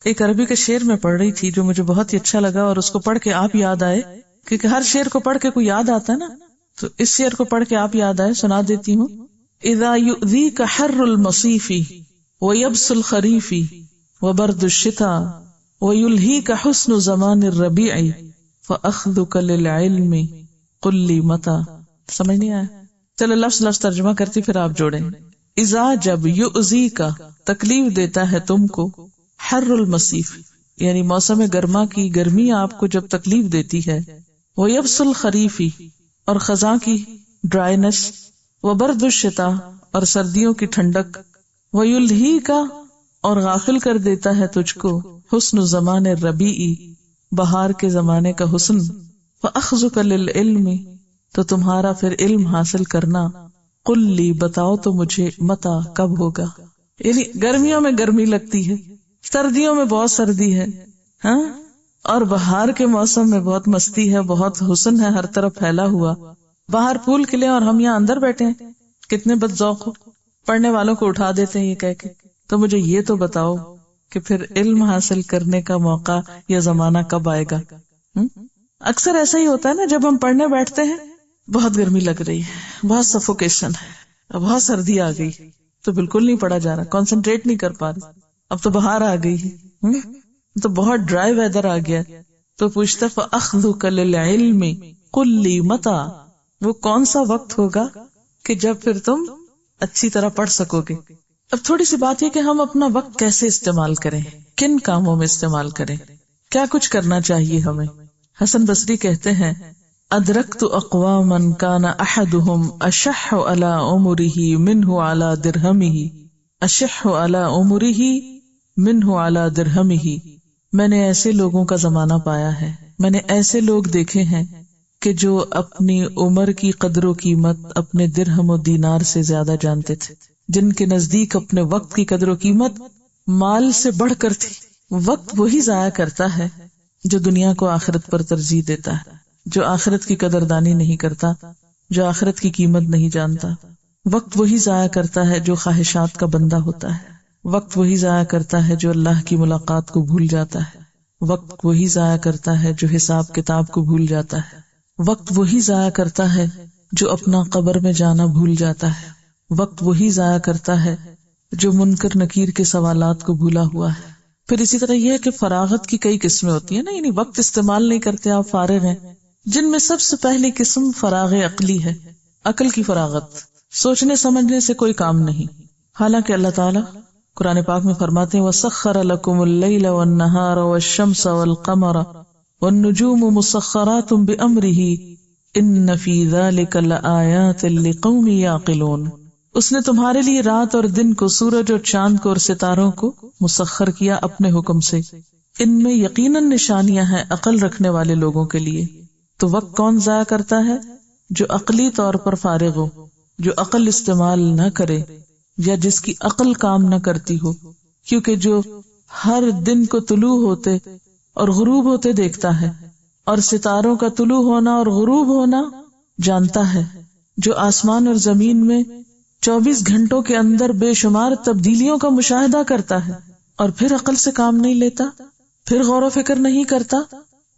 ایک عربی کے شعر میں پڑھ رہی تھی جو مجھے بہت ہی اچھا لگا، اور اس کو پڑھ کے آپ یاد آئے، کیونکہ ہر شعر کو پڑھ کے کوئی یاد آتا ہے نا، تو اس شعر کو پڑھ کے آپ یاد آئے، سنا دیتی ہوں۔ اذا یؤذیک حر المصیف ویبس الخریف وبرد الشتاء ویلہیک حسن زمان الربیع فاخذک للعلم قل لی متی۔ سمجھ نہیں آیا؟ چلو لفظ لفظ ترجمہ کرتی پھر آپ جوڑیں۔ اذا جب، یؤذیک تکلیف دیتا ہے تم کو، حر المصیف یعنی موسم گرما کی گرمی آپ کو جب تکلیف دیتی ہے، ویبس الخریف اور خزاں کی ڈرائینس، وبرد الشتاء اور سردیوں کی ٹھنڈک، ویلہیک اور غافل کر دیتا ہے تجھ کو، حسن زمان الربیع بہار کے زمانے کا حسن، فاخذک للعلم تو تمہارا پھر علم حاصل کرنا، قل لی بتاؤ تو مجھے، متی کب ہوگا۔ یعنی گرمیوں میں گرمی لگتی ہے، سردیوں میں بہت سردی ہے، ہاں، اور بہار کے موسم میں بہت مستی ہے، بہت حسن ہے ہر طرف پھیلا ہوا۔ باہر پھول کھلے اور ہم یہاں اندر بیٹھے ہیں، کتنے بد ذوق ہو، پڑھنے والوں کو اٹھا دیتے ہیں یہ کہہ کے، تو مجھے یہ تو بتاؤ کہ پھر علم حاصل کرنے کا موقع یا زمانہ کب آئے گا۔ اکثر ایسا ہی ہوتا ہے نا، جب ہم پڑھنے بیٹھتے ہیں بہت گرمی لگ رہی ہے، بہت سفوکیشن ہے، بہت سردی آ گئی، تو بالکل نہیں پڑھا جا رہا، کانسنٹریٹ نہیں کر پا رہے، اب تو باہر آ گئی ہے، تو بہت ڈرائی ویدر آ گیا، تو پوچھتا فاخذک للعلم قل لی متی، وہ کون سا وقت ہوگا کہ جب پھر تم اچھی طرح پڑھ سکو گے۔ اب تھوڑی سی بات یہ کہ ہم اپنا وقت کیسے استعمال کریں، کن کاموں میں استعمال کریں، کیا کچھ کرنا چاہیے ہمیں۔ حسن بصری کہتے ہیں، ادرکت اقواما کان احدهم اشح علی عمره منہ علی درہمہ، اشح علی عمره منہ علی درہمہ، میں نے ایسے لوگوں کا زمانہ پایا ہے، میں نے ایسے لوگ دیکھے ہیں کہ جو اپنی عمر کی قدر و قیمت اپنے درہم و دینار سے زیادہ جانتے تھے، جن کے نزدیک اپنے وقت کی قدر و قیمت مال سے بڑھ کر تھی۔ وقت وہی ضائع کرتا ہے جو دنیا کو آخرت پر ترجیح دیتا ہے، جو آخرت کی قدردانی نہیں کرتا، جو آخرت کی قیمت نہیں جانتا۔ وقت وہی ضائع کرتا ہے جو خواہشات کا بندہ ہوتا ہے، وقت وہی ضائع کرتا ہے جو اللہ کی ملاقات کو بھول جاتا ہے، وقت وہی ضائع کرتا ہے جو حساب کتاب کو بھول جاتا ہے، وقت وہی ضائع کرتا ہے جو اپنا قبر میں جانا بھول جاتا ہے، وقت وہی ضائع کرتا ہے جو منکر نکیر کے سوالات کو بھولا ہوا ہے۔ پھر اسی طرح یہ ہے کہ فراغت کی کئی قسمیں ہوتی ہیں نا، یعنی وقت استعمال نہیں کرتے، آپ فارغ ہیں، جن میں سب سے پہلی قسم فراغ عقلی ہے، عقل کی فراغت، سوچنے سمجھنے سے کوئی کام نہیں۔ حالانکہ اللہ تعالیٰ قرآن پاک میں فرماتے ہیں وَسَخَّرَ لَكُمُ اللَّيْلَ وَالنَّهَارَ وَالشَّمْسَ وَالْقَمَرَ وَالنُّجُومُ مُسَخَّرَاتٌ بِأَمْرِهِ ان فی ذلک لآیات لقوم یعقلون، اس نے تمہارے لیے رات اور دن کو، سورج اور چاند کو اور ستاروں کو مسخر کیا اپنے حکم سے، ان میں یقیناً نشانیاں ہیں عقل رکھنے والے لوگوں کے لیے۔ تو وقت کون ضائع کرتا ہے؟ جو عقلی طور پر فارغ ہو، جو عقل استعمال نہ کرے یا جس کی عقل کام نہ کرتی ہو، کیونکہ جو ہر دن کو طلوع ہوتے اور غروب ہوتے دیکھتا ہے اور ستاروں کا طلوع ہونا اور غروب ہونا جانتا ہے، جو آسمان اور زمین میں 24 گھنٹوں کے اندر بے شمار تبدیلیوں کا مشاہدہ کرتا ہے اور پھر عقل سے کام نہیں لیتا، پھر غور و فکر نہیں کرتا،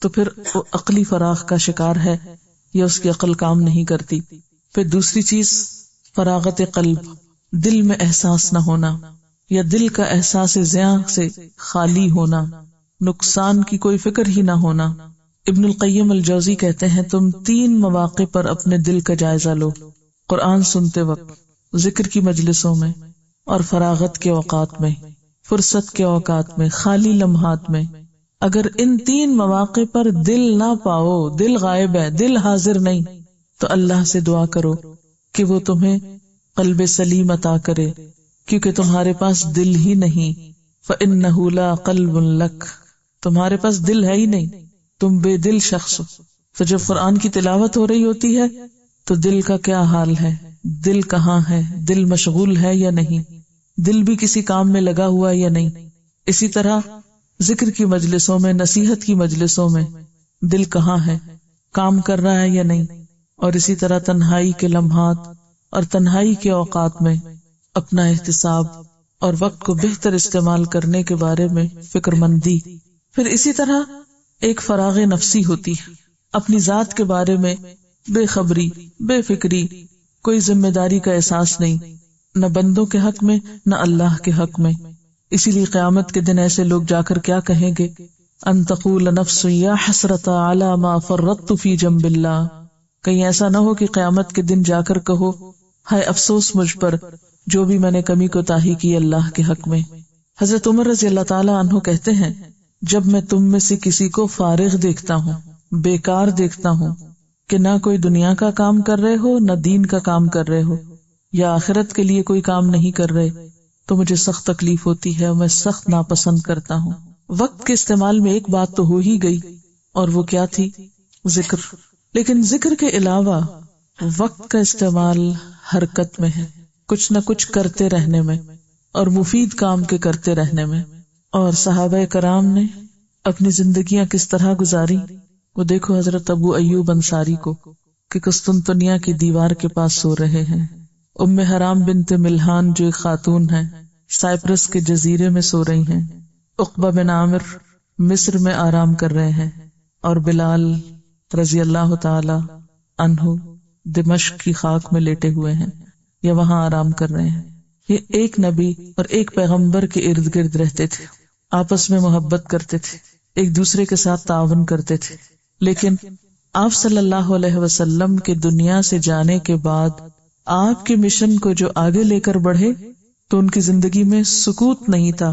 تو پھر وہ عقلی فراغ کا شکار ہے یا اس کی عقل کام نہیں کرتی۔ پھر دوسری چیز فراغت قلب، دل میں احساس نہ ہونا یا دل کا احساس زیاں سے خالی ہونا، نقصان کی کوئی فکر ہی نہ ہونا۔ ابن القیم الجوزی کہتے ہیں تم 3 مواقع پر اپنے دل کا جائزہ لو، قرآن سنتے وقت، ذکر کی مجلسوں میں اور فراغت کے اوقات میں، فرصت کے اوقات میں، خالی لمحات میں۔ اگر ان 3 مواقع پر دل نہ پاؤ، دل غائب ہے، دل حاضر نہیں، تو اللہ سے دعا کرو کہ وہ تمہیں قلب سلیم عطا کرے، کیونکہ تمہارے پاس دل ہی نہیں۔ فَإِنَّهُ لَا قَلْبٌ لَكَ، تمہارے پاس دل ہے ہی نہیں، تم بے دل شخص ہو۔ تو جب قرآن کی تلاوت ہو رہی ہوتی ہے تو دل کا کیا حال ہے، دل کہاں ہے، دل مشغول ہے یا نہیں، دل بھی کسی کام میں لگا ہوا یا نہیں۔ اسی طرح ذکر کی مجلسوں میں، نصیحت کی مجلسوں میں دل کہاں ہے، کام کر رہا ہے یا نہیں۔ اور اسی طرح تنہائی کے لمحات اور تنہائی کے اوقات میں اپنا احتساب اور وقت کو بہتر استعمال کرنے کے بارے میں فکر مندی۔ پھر اسی طرح ایک فراغ نفسی ہوتی ہے، اپنی ذات کے بارے میں بے خبری، بے فکری، کوئی ذمہ داری کا احساس نہیں، نہ بندوں کے حق میں نہ اللہ کے حق میں۔ اسی لیے قیامت کے دن ایسے لوگ جا کر کیا کہیں گے، ان تقول نفس یا حسرۃ علی ما فرطت فی جنب اللہ، کہیں ایسا نہ ہو کہ قیامت کے دن جا کر کہو ہائے افسوس مجھ پر جو بھی میں نے کمی کوتاہی کی اللہ کے حق میں۔ حضرت عمر رضی اللہ تعالی عنہ کہتے ہیں جب میں تم میں سے کسی کو فارغ دیکھتا ہوں، بیکار دیکھتا ہوں کہ نہ کوئی دنیا کا کام کر رہے ہو نہ دین کا کام کر رہے ہو یا آخرت کے لیے کوئی کام نہیں کر رہے، تو مجھے سخت تکلیف ہوتی ہے اور میں سخت ناپسند کرتا ہوں۔ وقت کے استعمال میں ایک بات تو ہو ہی گئی، اور وہ کیا تھی؟ ذکر۔ لیکن ذکر کے علاوہ وقت کا استعمال حرکت میں ہے، کچھ نہ کچھ کرتے رہنے میں اور مفید کام کے کرتے رہنے میں۔ اور صحابہ کرام نے اپنی زندگیاں کس طرح گزاری، وہ دیکھو حضرت ابو ایوب انصاری کو کہ قسطنطنیہ کی دیوار کے پاس سو رہے ہیں، ام حرام بنت ملحان جو ایک خاتون ہے سائپرس کے جزیرے میں سو رہی ہیں، عقبہ بن عامر مصر میں آرام کر رہے ہیں، اور بلال رضی اللہ تعالی عنہ دمشق کی خاک میں لیٹے ہوئے ہیں یا وہاں آرام کر رہے ہیں۔ یہ ایک نبی اور ایک پیغمبر کے ارد گرد رہتے تھے، آپس میں محبت کرتے تھے، ایک دوسرے کے ساتھ تعاون کرتے تھے۔ لیکن آپ صلی اللہ علیہ وسلم کے دنیا سے جانے کے بعد آپ کے مشن کو جو آگے لے کر بڑھے تو ان کی زندگی میں سکوت نہیں تھا۔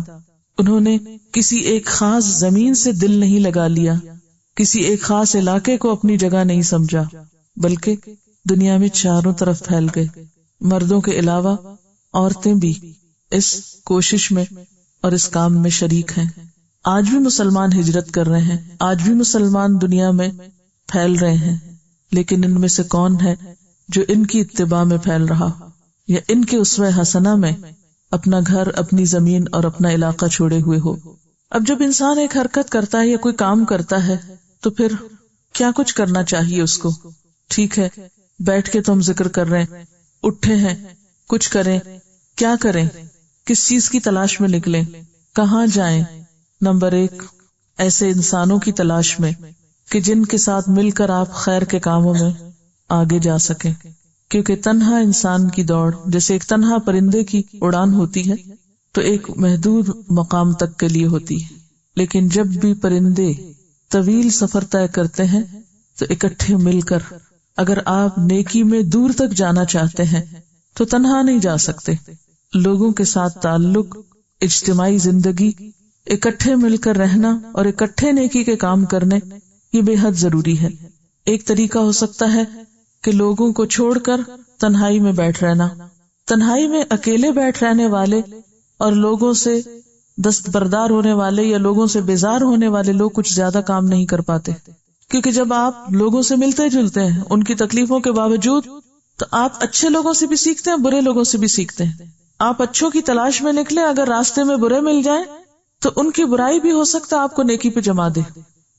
انہوں نے کسی ایک خاص زمین سے دل نہیں لگا لیا، کسی ایک خاص علاقے کو اپنی جگہ نہیں سمجھا، بلکہ دنیا میں چاروں طرف پھیل گئے۔ مردوں کے علاوہ عورتیں بھی اس کوشش میں اور اس کام میں شریک ہیں۔ آج بھی مسلمان ہجرت کر رہے ہیں، آج بھی مسلمان دنیا میں پھیل رہے ہیں، لیکن ان میں سے کون ہے جو ان کی اتباع میں پھیل رہا یا ان کے اسوہ حسنہ میں اپنا گھر، اپنی زمین اور اپنا علاقہ چھوڑے ہوئے ہو؟ اب جب انسان ایک حرکت کرتا ہے یا کوئی کام کرتا ہے تو پھر کیا کچھ کرنا چاہیے اس کو؟ ٹھیک ہے، بیٹھ کے تو ہم ذکر کر رہے ہیں، اٹھے ہیں، کچھ کریں، کیا کریں، کس چیز کی تلاش میں نکلیں، کہاں جائیں؟ نمبر 1، ایسے انسانوں کی تلاش میں کہ جن کے ساتھ مل کر آپ خیر کے کاموں میں آگے جا سکیں، کیونکہ تنہا انسان کی دوڑ جیسے ایک تنہا پرندے کی اڑان ہوتی ہے تو ایک محدود مقام تک کے لیے ہوتی ہے، لیکن جب بھی پرندے طویل سفر طے کرتے ہیں تو اکٹھے مل کر اگر آپ نیکی میں دور تک جانا چاہتے ہیں تو تنہا نہیں جا سکتے۔ لوگوں کے ساتھ تعلق، اجتماعی زندگی، اکٹھے مل کر رہنا اور اکٹھے نیکی کے کام کرنے، یہ بے حد ضروری ہے۔ ایک طریقہ ہو سکتا ہے کہ لوگوں کو چھوڑ کر تنہائی میں بیٹھ رہنا. تنہائی میں اکیلے بیٹھ رہنے والے اور لوگوں سے دستبردار ہونے والے یا لوگوں سے بیزار ہونے والے لوگ کچھ زیادہ کام نہیں کر پاتے، کیونکہ جب آپ لوگوں سے ملتے جلتے ہیں ان کی تکلیفوں کے باوجود، تو آپ اچھے لوگوں سے بھی سیکھتے ہیں، برے لوگوں سے بھی سیکھتے ہیں. آپ اچھوں کی تلاش میں نکلے، اگر راستے میں برے مل جائیں تو ان کی برائی بھی ہو سکتا ہے آپ کو نیکی پہ جما دے،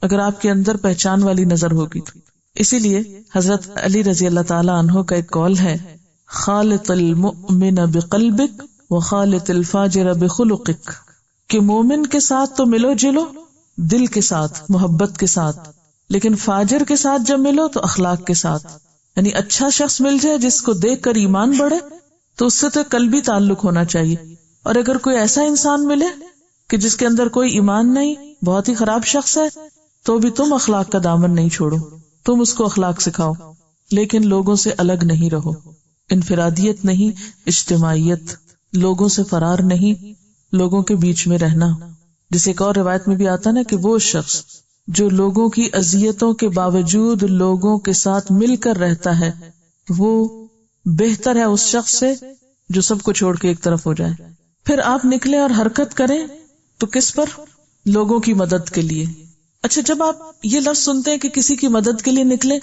اگر آپ کے اندر پہچان والی نظر ہوگی تو. اسی لیے حضرت علی رضی اللہ تعالی عنہ کا ایک قول ہے، خالط المؤمن بقلبک وخالط الفاجر بخلقک، کہ مومن کے ساتھ تو ملو جلو دل کے ساتھ، محبت کے ساتھ، لیکن فاجر کے ساتھ جب ملو تو اخلاق کے ساتھ. یعنی اچھا شخص مل جائے جس کو دیکھ کر ایمان بڑھے تو اس سے تو قلبی تعلق ہونا چاہیے، اور اگر کوئی ایسا انسان ملے کہ جس کے اندر کوئی ایمان نہیں، بہت ہی خراب شخص ہے، تو بھی تم اخلاق کا دامن نہیں چھوڑو، تم اس کو اخلاق سکھاؤ، لیکن لوگوں سے الگ نہیں رہو. انفرادیت نہیں، اجتماعیت، لوگوں سے فرار نہیں، لوگوں کے بیچ میں رہنا. جسے ایک اور روایت میں بھی آتا نا کہ وہ شخص جو لوگوں کی اذیتوں کے باوجود لوگوں کے ساتھ مل کر رہتا ہے وہ بہتر ہے اس شخص سے جو سب کو چھوڑ کے ایک طرف ہو جائے. پھر آپ نکلے اور حرکت کریں تو کس پر؟ لوگوں کی مدد کے لیے. اچھا، جب آپ یہ لفظ سنتے ہیں کہ کسی کی مدد کے لیے نکلے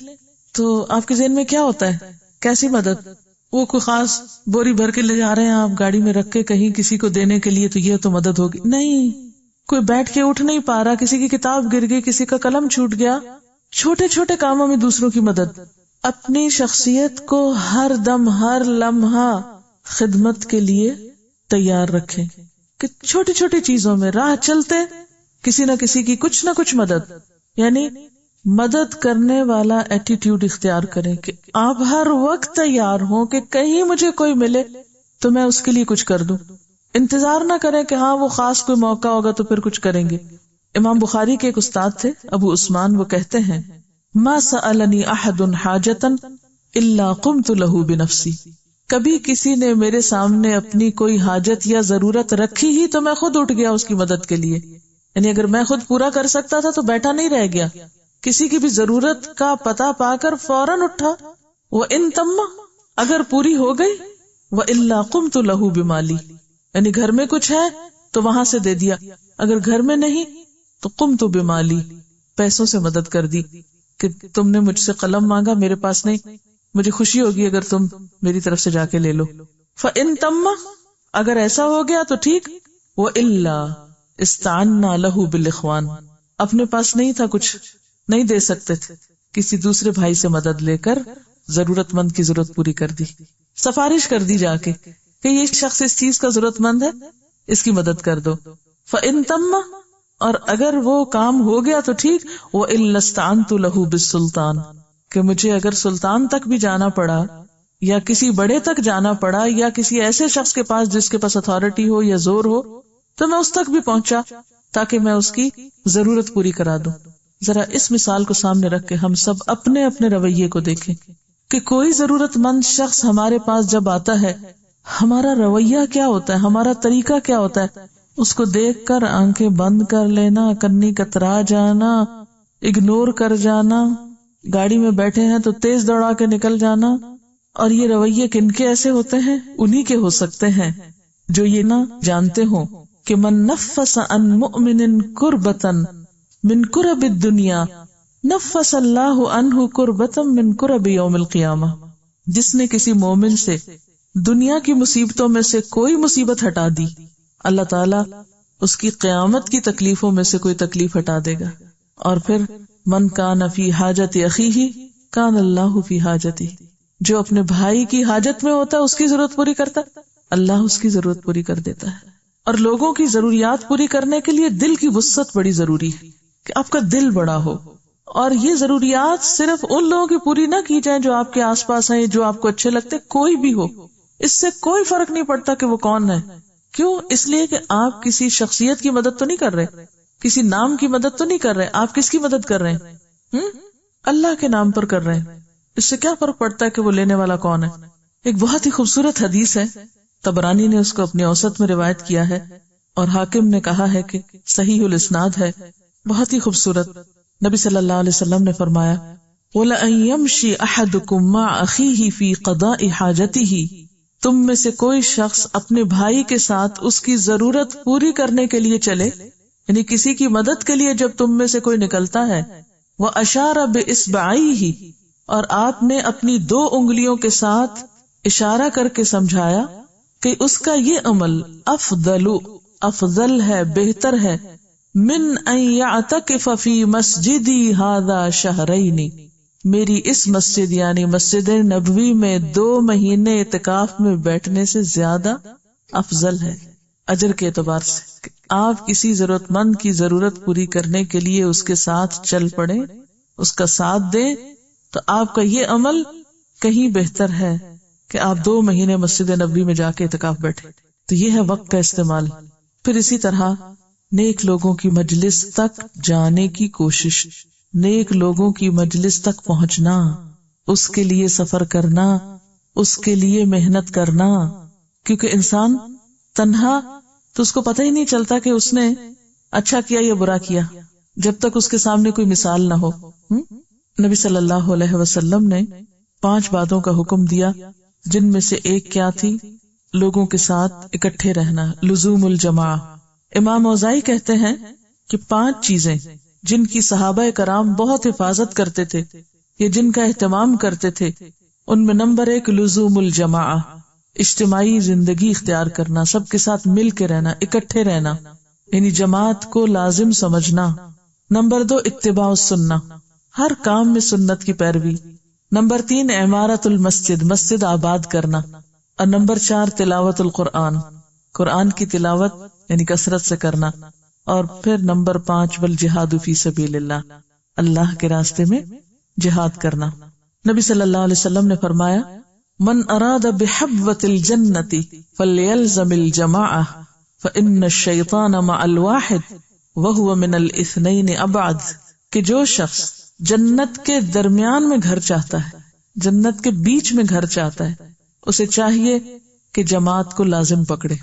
تو آپ کے ذہن میں کیا ہوتا ہے؟ کیسی مدد؟ وہ کوئی خاص بوری بھر کے لے جا رہے ہیں آپ گاڑی میں رکھ کے کہیں کسی کو دینے کے لیے تو یہ تو مدد ہوگی؟ نہیں. کوئی بیٹھ کے اٹھ نہیں پا رہا، کسی کی کتاب گر گئی، کسی کا قلم چھوٹ گیا، چھوٹے چھوٹے کاموں میں دوسروں کی مدد. اپنی شخصیت کو ہر دم ہر لمحہ خدمت کے لیے تیار رکھیں کہ چھوٹی چھوٹی چیزوں میں راہ چلتے کسی نہ کسی کی کچھ نہ کچھ مدد، یعنی مدد کرنے والا ایٹیٹیوڈ اختیار کریں کہ آپ ہر وقت تیار ہوں کہ کہیں مجھے کوئی ملے تو میں اس کے لیے کچھ کر دوں. انتظار نہ کریں کہ ہاں وہ خاص کوئی موقع ہوگا تو پھر کچھ کریں گے. امام بخاری کے ایک استاد تھے ابو عثمان، وہ کہتے ہیں ما سألنی احد حاجتا الا قمت له بنفسی، کبھی کسی نے میرے سامنے اپنی کوئی حاجت یا ضرورت رکھی ہی تو میں خود اٹھ گیا اس کی مدد کے لیے. یعنی اگر میں خود پورا کر سکتا تھا تو بیٹھا نہیں رہ گیا، کسی کی بھی ضرورت کا پتہ پا کر فوراً اٹھا. وَإِن تَمَّ، اگر پوری ہو گئی، وَإِلَّا قُمْتُ لَهُ بِمَالِي، یعنی گھر میں کچھ ہے تو وہاں سے دے دیا، اگر گھر میں نہیں تو قُمْتُ بِمَالِي، پیسوں سے مدد کر دی کہ تم نے مجھ سے قلم مانگا، میرے پاس نہیں، مجھے خوشی ہوگی اگر تم میری طرف سے جا کے لے لو. فَإِن تَمَّ، اگر ایسا ہو گیا تو ٹھیک، وَإِلَّا استعنا لہو بالاخوان، اپنے پاس نہیں تھا، کچھ نہیں دے سکتے تھے، کسی دوسرے بھائی سے مدد لے کر ضرورت مند کی ضرورت پوری کر دی، سفارش کر دی جا کے کہ یہ شخص اس چیز کا ضرورت مند ہے، اس کی مدد کر دو. فَإِن تَمَّ، اور اگر وہ کام ہو گیا تو ٹھیک، وَإِلَّا اسْتَعَنْتُ لَهُ بِالسُّلْطَانِ، کہ مجھے اگر سلطان تک بھی جانا پڑا یا کسی بڑے تک جانا پڑا یا کسی ایسے شخص کے پاس جس کے پاس اتھارٹی ہو یا زور ہو تو میں اس تک بھی پہنچا تاکہ میں اس کی ضرورت پوری کرا دوں. ذرا اس مثال کو سامنے رکھ کے ہم سب اپنے اپنے رویے کو دیکھیں کہ کوئی ضرورت مند شخص ہمارے پاس جب آتا ہے ہمارا رویہ کیا ہوتا ہے، ہمارا طریقہ کیا ہوتا ہے؟ اس کو دیکھ کر آنکھیں بند کر لینا، کنی کترا جانا، اگنور کر جانا، گاڑی میں بیٹھے ہیں تو تیز دوڑا کے نکل جانا. اور یہ رویے کن کے ایسے ہوتے ہیں؟ انہی کے ہو سکتے ہیں جو یہ نہ جانتے ہوں کہ من نفس عن مؤمن کربتا من کرب الدنیا نفس اللہ عنہ کربتا من کرب یوم القیامہ، جس نے کسی مومن سے دنیا کی مصیبتوں میں سے کوئی مصیبت ہٹا دی، اللہ تعالیٰ اس کی قیامت کی تکلیفوں میں سے کوئی تکلیف ہٹا دے گا. اور پھر من کان فی حاجت اخیہ کان اللہ فی حاجتہ، جو اپنے بھائی کی حاجت میں ہوتا ہے اس کی ضرورت پوری کرتا ہے، اللہ اس کی ضرورت پوری کر دیتا ہے. اور لوگوں کی ضروریات پوری کرنے کے لیے دل کی وسعت بڑی ضروری ہے کہ آپ کا دل بڑا ہو، اور یہ ضروریات صرف ان لوگوں کی پوری نہ کی جائیں جو آپ کے آس پاس ہیں، جو آپ کو اچھے لگتے، کوئی بھی ہو، اس سے کوئی فرق نہیں پڑتا کہ وہ کون ہے. کیوں؟ اس لیے کہ آپ کسی شخصیت کی مدد تو نہیں کر رہے، کسی نام کی مدد تو نہیں کر رہے، آپ کس کی مدد کر رہے ہیں؟ اللہ کے نام پر کر رہے ہیں. اس سے کیا فرق پڑتا ہے کہ وہ لینے والا کون ہے؟ ایک بہت ہی خوبصورت حدیث ہے، طبرانی نے اس کو اپنی اوسط میں روایت کیا ہے اور حاکم نے کہا ہے کہ صحیح الاسناد ہے، بہت ہی خوبصورت. نبی صلی اللہ علیہ وسلم نے فرمایا وَلَأَن يَمْشِي أَحَدُكُم مَّعَ أَخِيهِ فِي قَضَاءِ حَاجَتِهِ، تم میں سے کوئی شخص اپنے بھائی کے ساتھ اس کی ضرورت پوری کرنے کے لیے چلے، یعنی کسی کی مدد کے لیے جب تم میں سے کوئی نکلتا ہے، وَأَشَارَ بِإِصْبَعَيْهِ، اور آپ نے اپنی 2 انگلیوں کے ساتھ اشارہ کر کے سمجھایا کہ اس کا یہ عمل افضل ہے، بہتر ہے، من ان یعتکف فی مسجدی ھذا شہرین، میری اس مسجد یعنی مسجد نبوی میں 2 مہینے اعتکاف میں بیٹھنے سے زیادہ افضل ہے اجر کے اعتبار سے، کہ آپ کسی ضرورت مند کی ضرورت پوری کرنے کے لیے اس کے ساتھ چل پڑیں، اس کا ساتھ دیں، تو آپ کا یہ عمل کہیں بہتر ہے کہ آپ 2 مہینے مسجد نبوی میں جا کے اعتکاف بیٹھے۔ تو یہ ہے وقت کا استعمال۔ پھر اسی طرح نیک لوگوں کی مجلس تک جانے کی کوشش، نیک لوگوں کی مجلس تک پہنچنا، اس کے لیے سفر کرنا، اس کے لیے محنت کرنا، کیونکہ انسان تنہا تو اس کو پتہ ہی نہیں چلتا کہ اس نے اچھا کیا یا برا کیا جب تک اس کے سامنے کوئی مثال نہ ہو۔ نبی صلی اللہ علیہ وسلم نے 5 باتوں کا حکم دیا، جن میں سے ایک کیا تھی؟ لوگوں کے ساتھ اکٹھے رہنا، لزوم الجماع۔ امام اوزاعی کہتے ہیں کہ 5 چیزیں جن کی صحابہ کرام بہت حفاظت کرتے تھے یا جن کا اہتمام کرتے تھے، ان میں نمبر 1 لزوم الجماع، اجتماعی زندگی اختیار کرنا، سب کے ساتھ مل کے رہنا، اکٹھے رہنا، یعنی جماعت کو لازم سمجھنا۔ نمبر 2 اتباع السنہ، ہر کام میں سنت کی پیروی۔ نمبر 3 عمارت المسجد، مسجد آباد کرنا۔ اور نمبر 4 تلاوت القرآن، قرآن کی تلاوت یعنی کثرت سے کرنا۔ اور پھر نمبر 5 والجہاد فی سبیل اللہ، اللہ کے راستے میں جہاد کرنا۔ نبی صلی اللہ علیہ وسلم نے فرمایا، من اراد بحبوۃ الجنۃ فلیلزم الجماعہ فإن الشیطان مع الواحد وہو من الاثنین ابعد، کہ جو شخص جنت کے درمیان میں گھر چاہتا ہے، جنت کے بیچ میں گھر چاہتا ہے، اسے چاہیے کہ جماعت کو لازم پکڑے،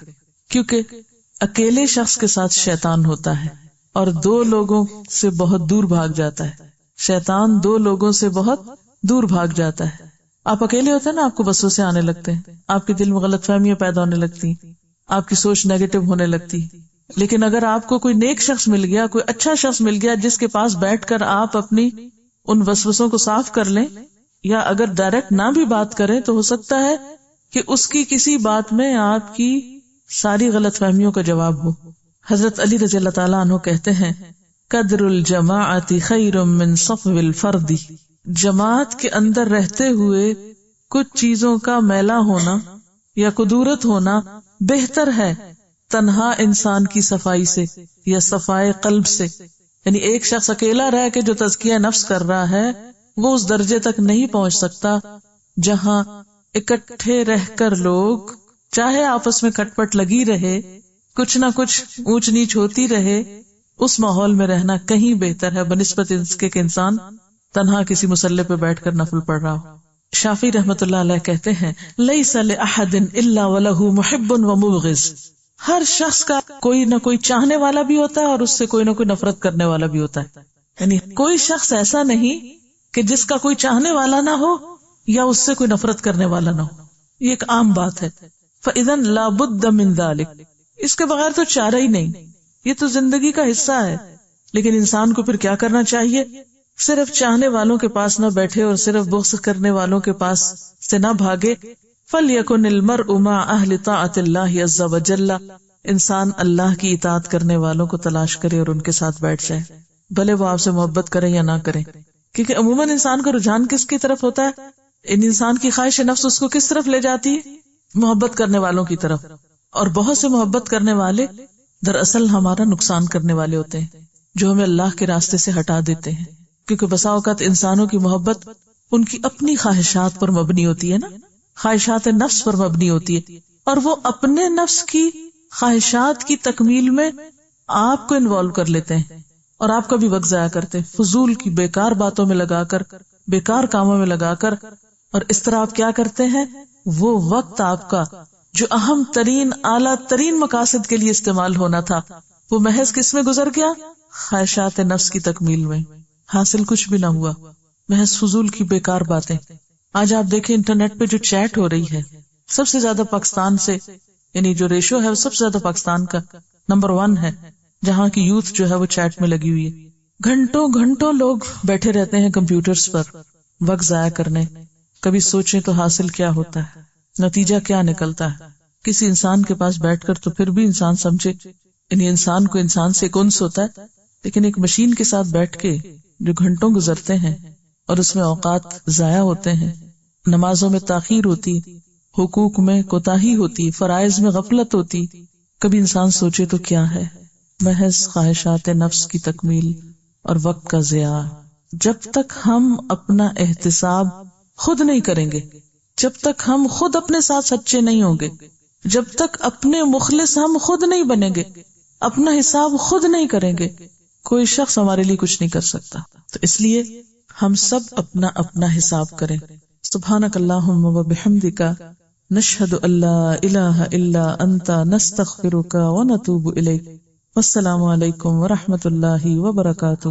کیونکہ اکیلے شخص کے ساتھ شیطان ہوتا ہے اور 2 لوگوں سے بہت دور بھاگ جاتا ہے۔ شیطان 2 لوگوں سے بہت دور بھاگ جاتا ہے۔ آپ اکیلے ہوتے ہیں نا، آپ کو وسوسے آنے لگتے ہیں، آپ کے دل میں غلط فہمیاں پیدا ہونے لگتی ہیں، آپ کی سوچ نیگیٹو ہونے لگتی ہے۔ لیکن اگر آپ کو کوئی نیک شخص مل گیا، کوئی اچھا شخص مل گیا جس کے پاس بیٹھ کر آپ اپنی ان وسوسوں کو صاف کر لیں، یا اگر ڈائریکٹ نہ بھی بات کریں تو ہو سکتا ہے کہ اس کی کسی بات میں آپ کی ساری غلط فہمیوں کا جواب ہو۔ حضرت علی رضی اللہ تعالیٰ عنہ کہتے ہیں، قدر الجماعت خیر من صفو الفرد، جماعت کے اندر رہتے ہوئے کچھ چیزوں کا میلا ہونا یا کدورت ہونا بہتر ہے تنہا انسان کی صفائی سے یا صفائے قلب سے۔ یعنی ایک شخص اکیلا رہ کے جو تزکیہ نفس کر رہا ہے وہ اس درجے تک نہیں پہنچ سکتا جہاں اکٹھے رہ کر لوگ، چاہے آپس میں کھٹ پٹ لگی رہے، کچھ نہ کچھ اونچ نیچ ہوتی رہے، اس ماحول میں رہنا کہیں بہتر ہے بنسبت اس کے کہ انسان تنہا کسی مسلح پہ بیٹھ کر نفل پڑھ رہا ہو۔ شافعی رحمۃ اللہ علیہ کہتے ہیں، لیس لأحد الا وله محب ومبغض، ہر شخص کا کوئی نہ کوئی چاہنے والا بھی ہوتا ہے اور اس سے کوئی نہ کوئی نفرت کرنے والا بھی ہوتا ہے۔ یعنی کوئی شخص ایسا نہیں کہ جس کا کوئی چاہنے والا نہ ہو یا اس سے کوئی نفرت کرنے والا نہ ہو، یہ ایک عام بات ہے۔ فإذن لا بد من ذلك، اس کے بغیر تو چارہ ہی نہیں، یہ تو زندگی کا حصہ ہے۔ لیکن انسان کو پھر کیا کرنا چاہیے؟ صرف چاہنے والوں کے پاس نہ بیٹھے اور صرف بغض کرنے والوں کے پاس سے نہ بھاگے۔ فَلْيَكُنِ الْمَرْءُ مَعَ أَهْلِ طَاعَةِ اللَّهِ عَزَّ وَجَلَّ، انسان اللہ کی اطاعت کرنے والوں کو تلاش کرے اور ان کے ساتھ بیٹھ جائے، بھلے وہ آپ سے محبت کریں یا نہ کریں، کیونکہ عموماً انسان کا رجحان کس کی طرف ہوتا ہے؟ انسان کی خواہش نفس اس کو کس طرف لے جاتی ہے؟ محبت کرنے والوں کی طرف۔ اور بہت سے محبت کرنے والے دراصل ہمارا نقصان کرنے والے ہوتے ہیں، جو ہمیں اللہ کے راستے سے ہٹا دیتے ہیں، کیونکہ بسا اوقات انسانوں کی محبت ان کی اپنی خواہشات پر مبنی ہوتی ہے نا، خواہشات نفس پر مبنی ہوتی ہے، اور وہ اپنے نفس کی خواہشات کی تکمیل میں آپ کو انوالو کر لیتے ہیں اور آپ کا بھی وقت ضائع کرتے ہیں، فضول کی بیکار باتوں میں لگا کر، بیکار کاموں میں لگا کر۔ اور اس طرح آپ کیا کرتے ہیں؟ وہ وقت آپ کا جو اہم ترین اعلیٰ ترین مقاصد کے لیے استعمال ہونا تھا، وہ محض کس میں گزر گیا؟ خواہشات نفس کی تکمیل میں، حاصل کچھ بھی نہ ہوا۔ محض فضول کی بیکار باتیں. آج آپ دیکھیں انٹرنیٹ پہ جو چیٹ ہو رہی ہے سب سے زیادہ پاکستان سے، یعنی جو ریشو ہے وہ سب سے زیادہ پاکستان کا نمبر 1 ہے، جہاں کی یوتھ جو ہے وہ چیٹ میں لگی ہوئی ہے. گھنٹوں گھنٹوں لوگ بیٹھے رہتے ہیں کمپیوٹرز پر وقت ضائع کرنے. کبھی سوچیں تو حاصل کیا ہوتا ہے، نتیجہ کیا نکلتا ہے. کسی انسان کے پاس بیٹھ کر تو پھر بھی انسان سمجھے، یعنی انسان کو انسان سے ایک انس ہوتا ہے، لیکن ایک مشین کے ساتھ بیٹھ کے جو گھنٹوں گزرتے ہیں اور اس میں اوقات ضائع ہوتے ہیں، نمازوں میں تاخیر ہوتی، حقوق میں کوتاہی ہوتی، فرائض میں غفلت ہوتی. کبھی انسان سوچے تو کیا ہے، محض خواہشات نفس کی تکمیل اور وقت کا ضیاع. جب تک ہم اپنا احتساب خود نہیں کریں گے، جب تک ہم خود اپنے ساتھ سچے نہیں ہوں گے، جب تک اپنے مخلص ہم خود نہیں بنیں گے، اپنا حساب خود نہیں کریں گے، کوئی شخص ہمارے لیے کچھ نہیں کر سکتا. تو اس لیے ہم سب اپنا اپنا حساب کریں. سبحانک اللہم و بحمدک، نشہد ان لا الہ الا انت، نستغفرک و نتوب الیک. والسلام علیکم ورحمۃ اللہ وبرکاتہ.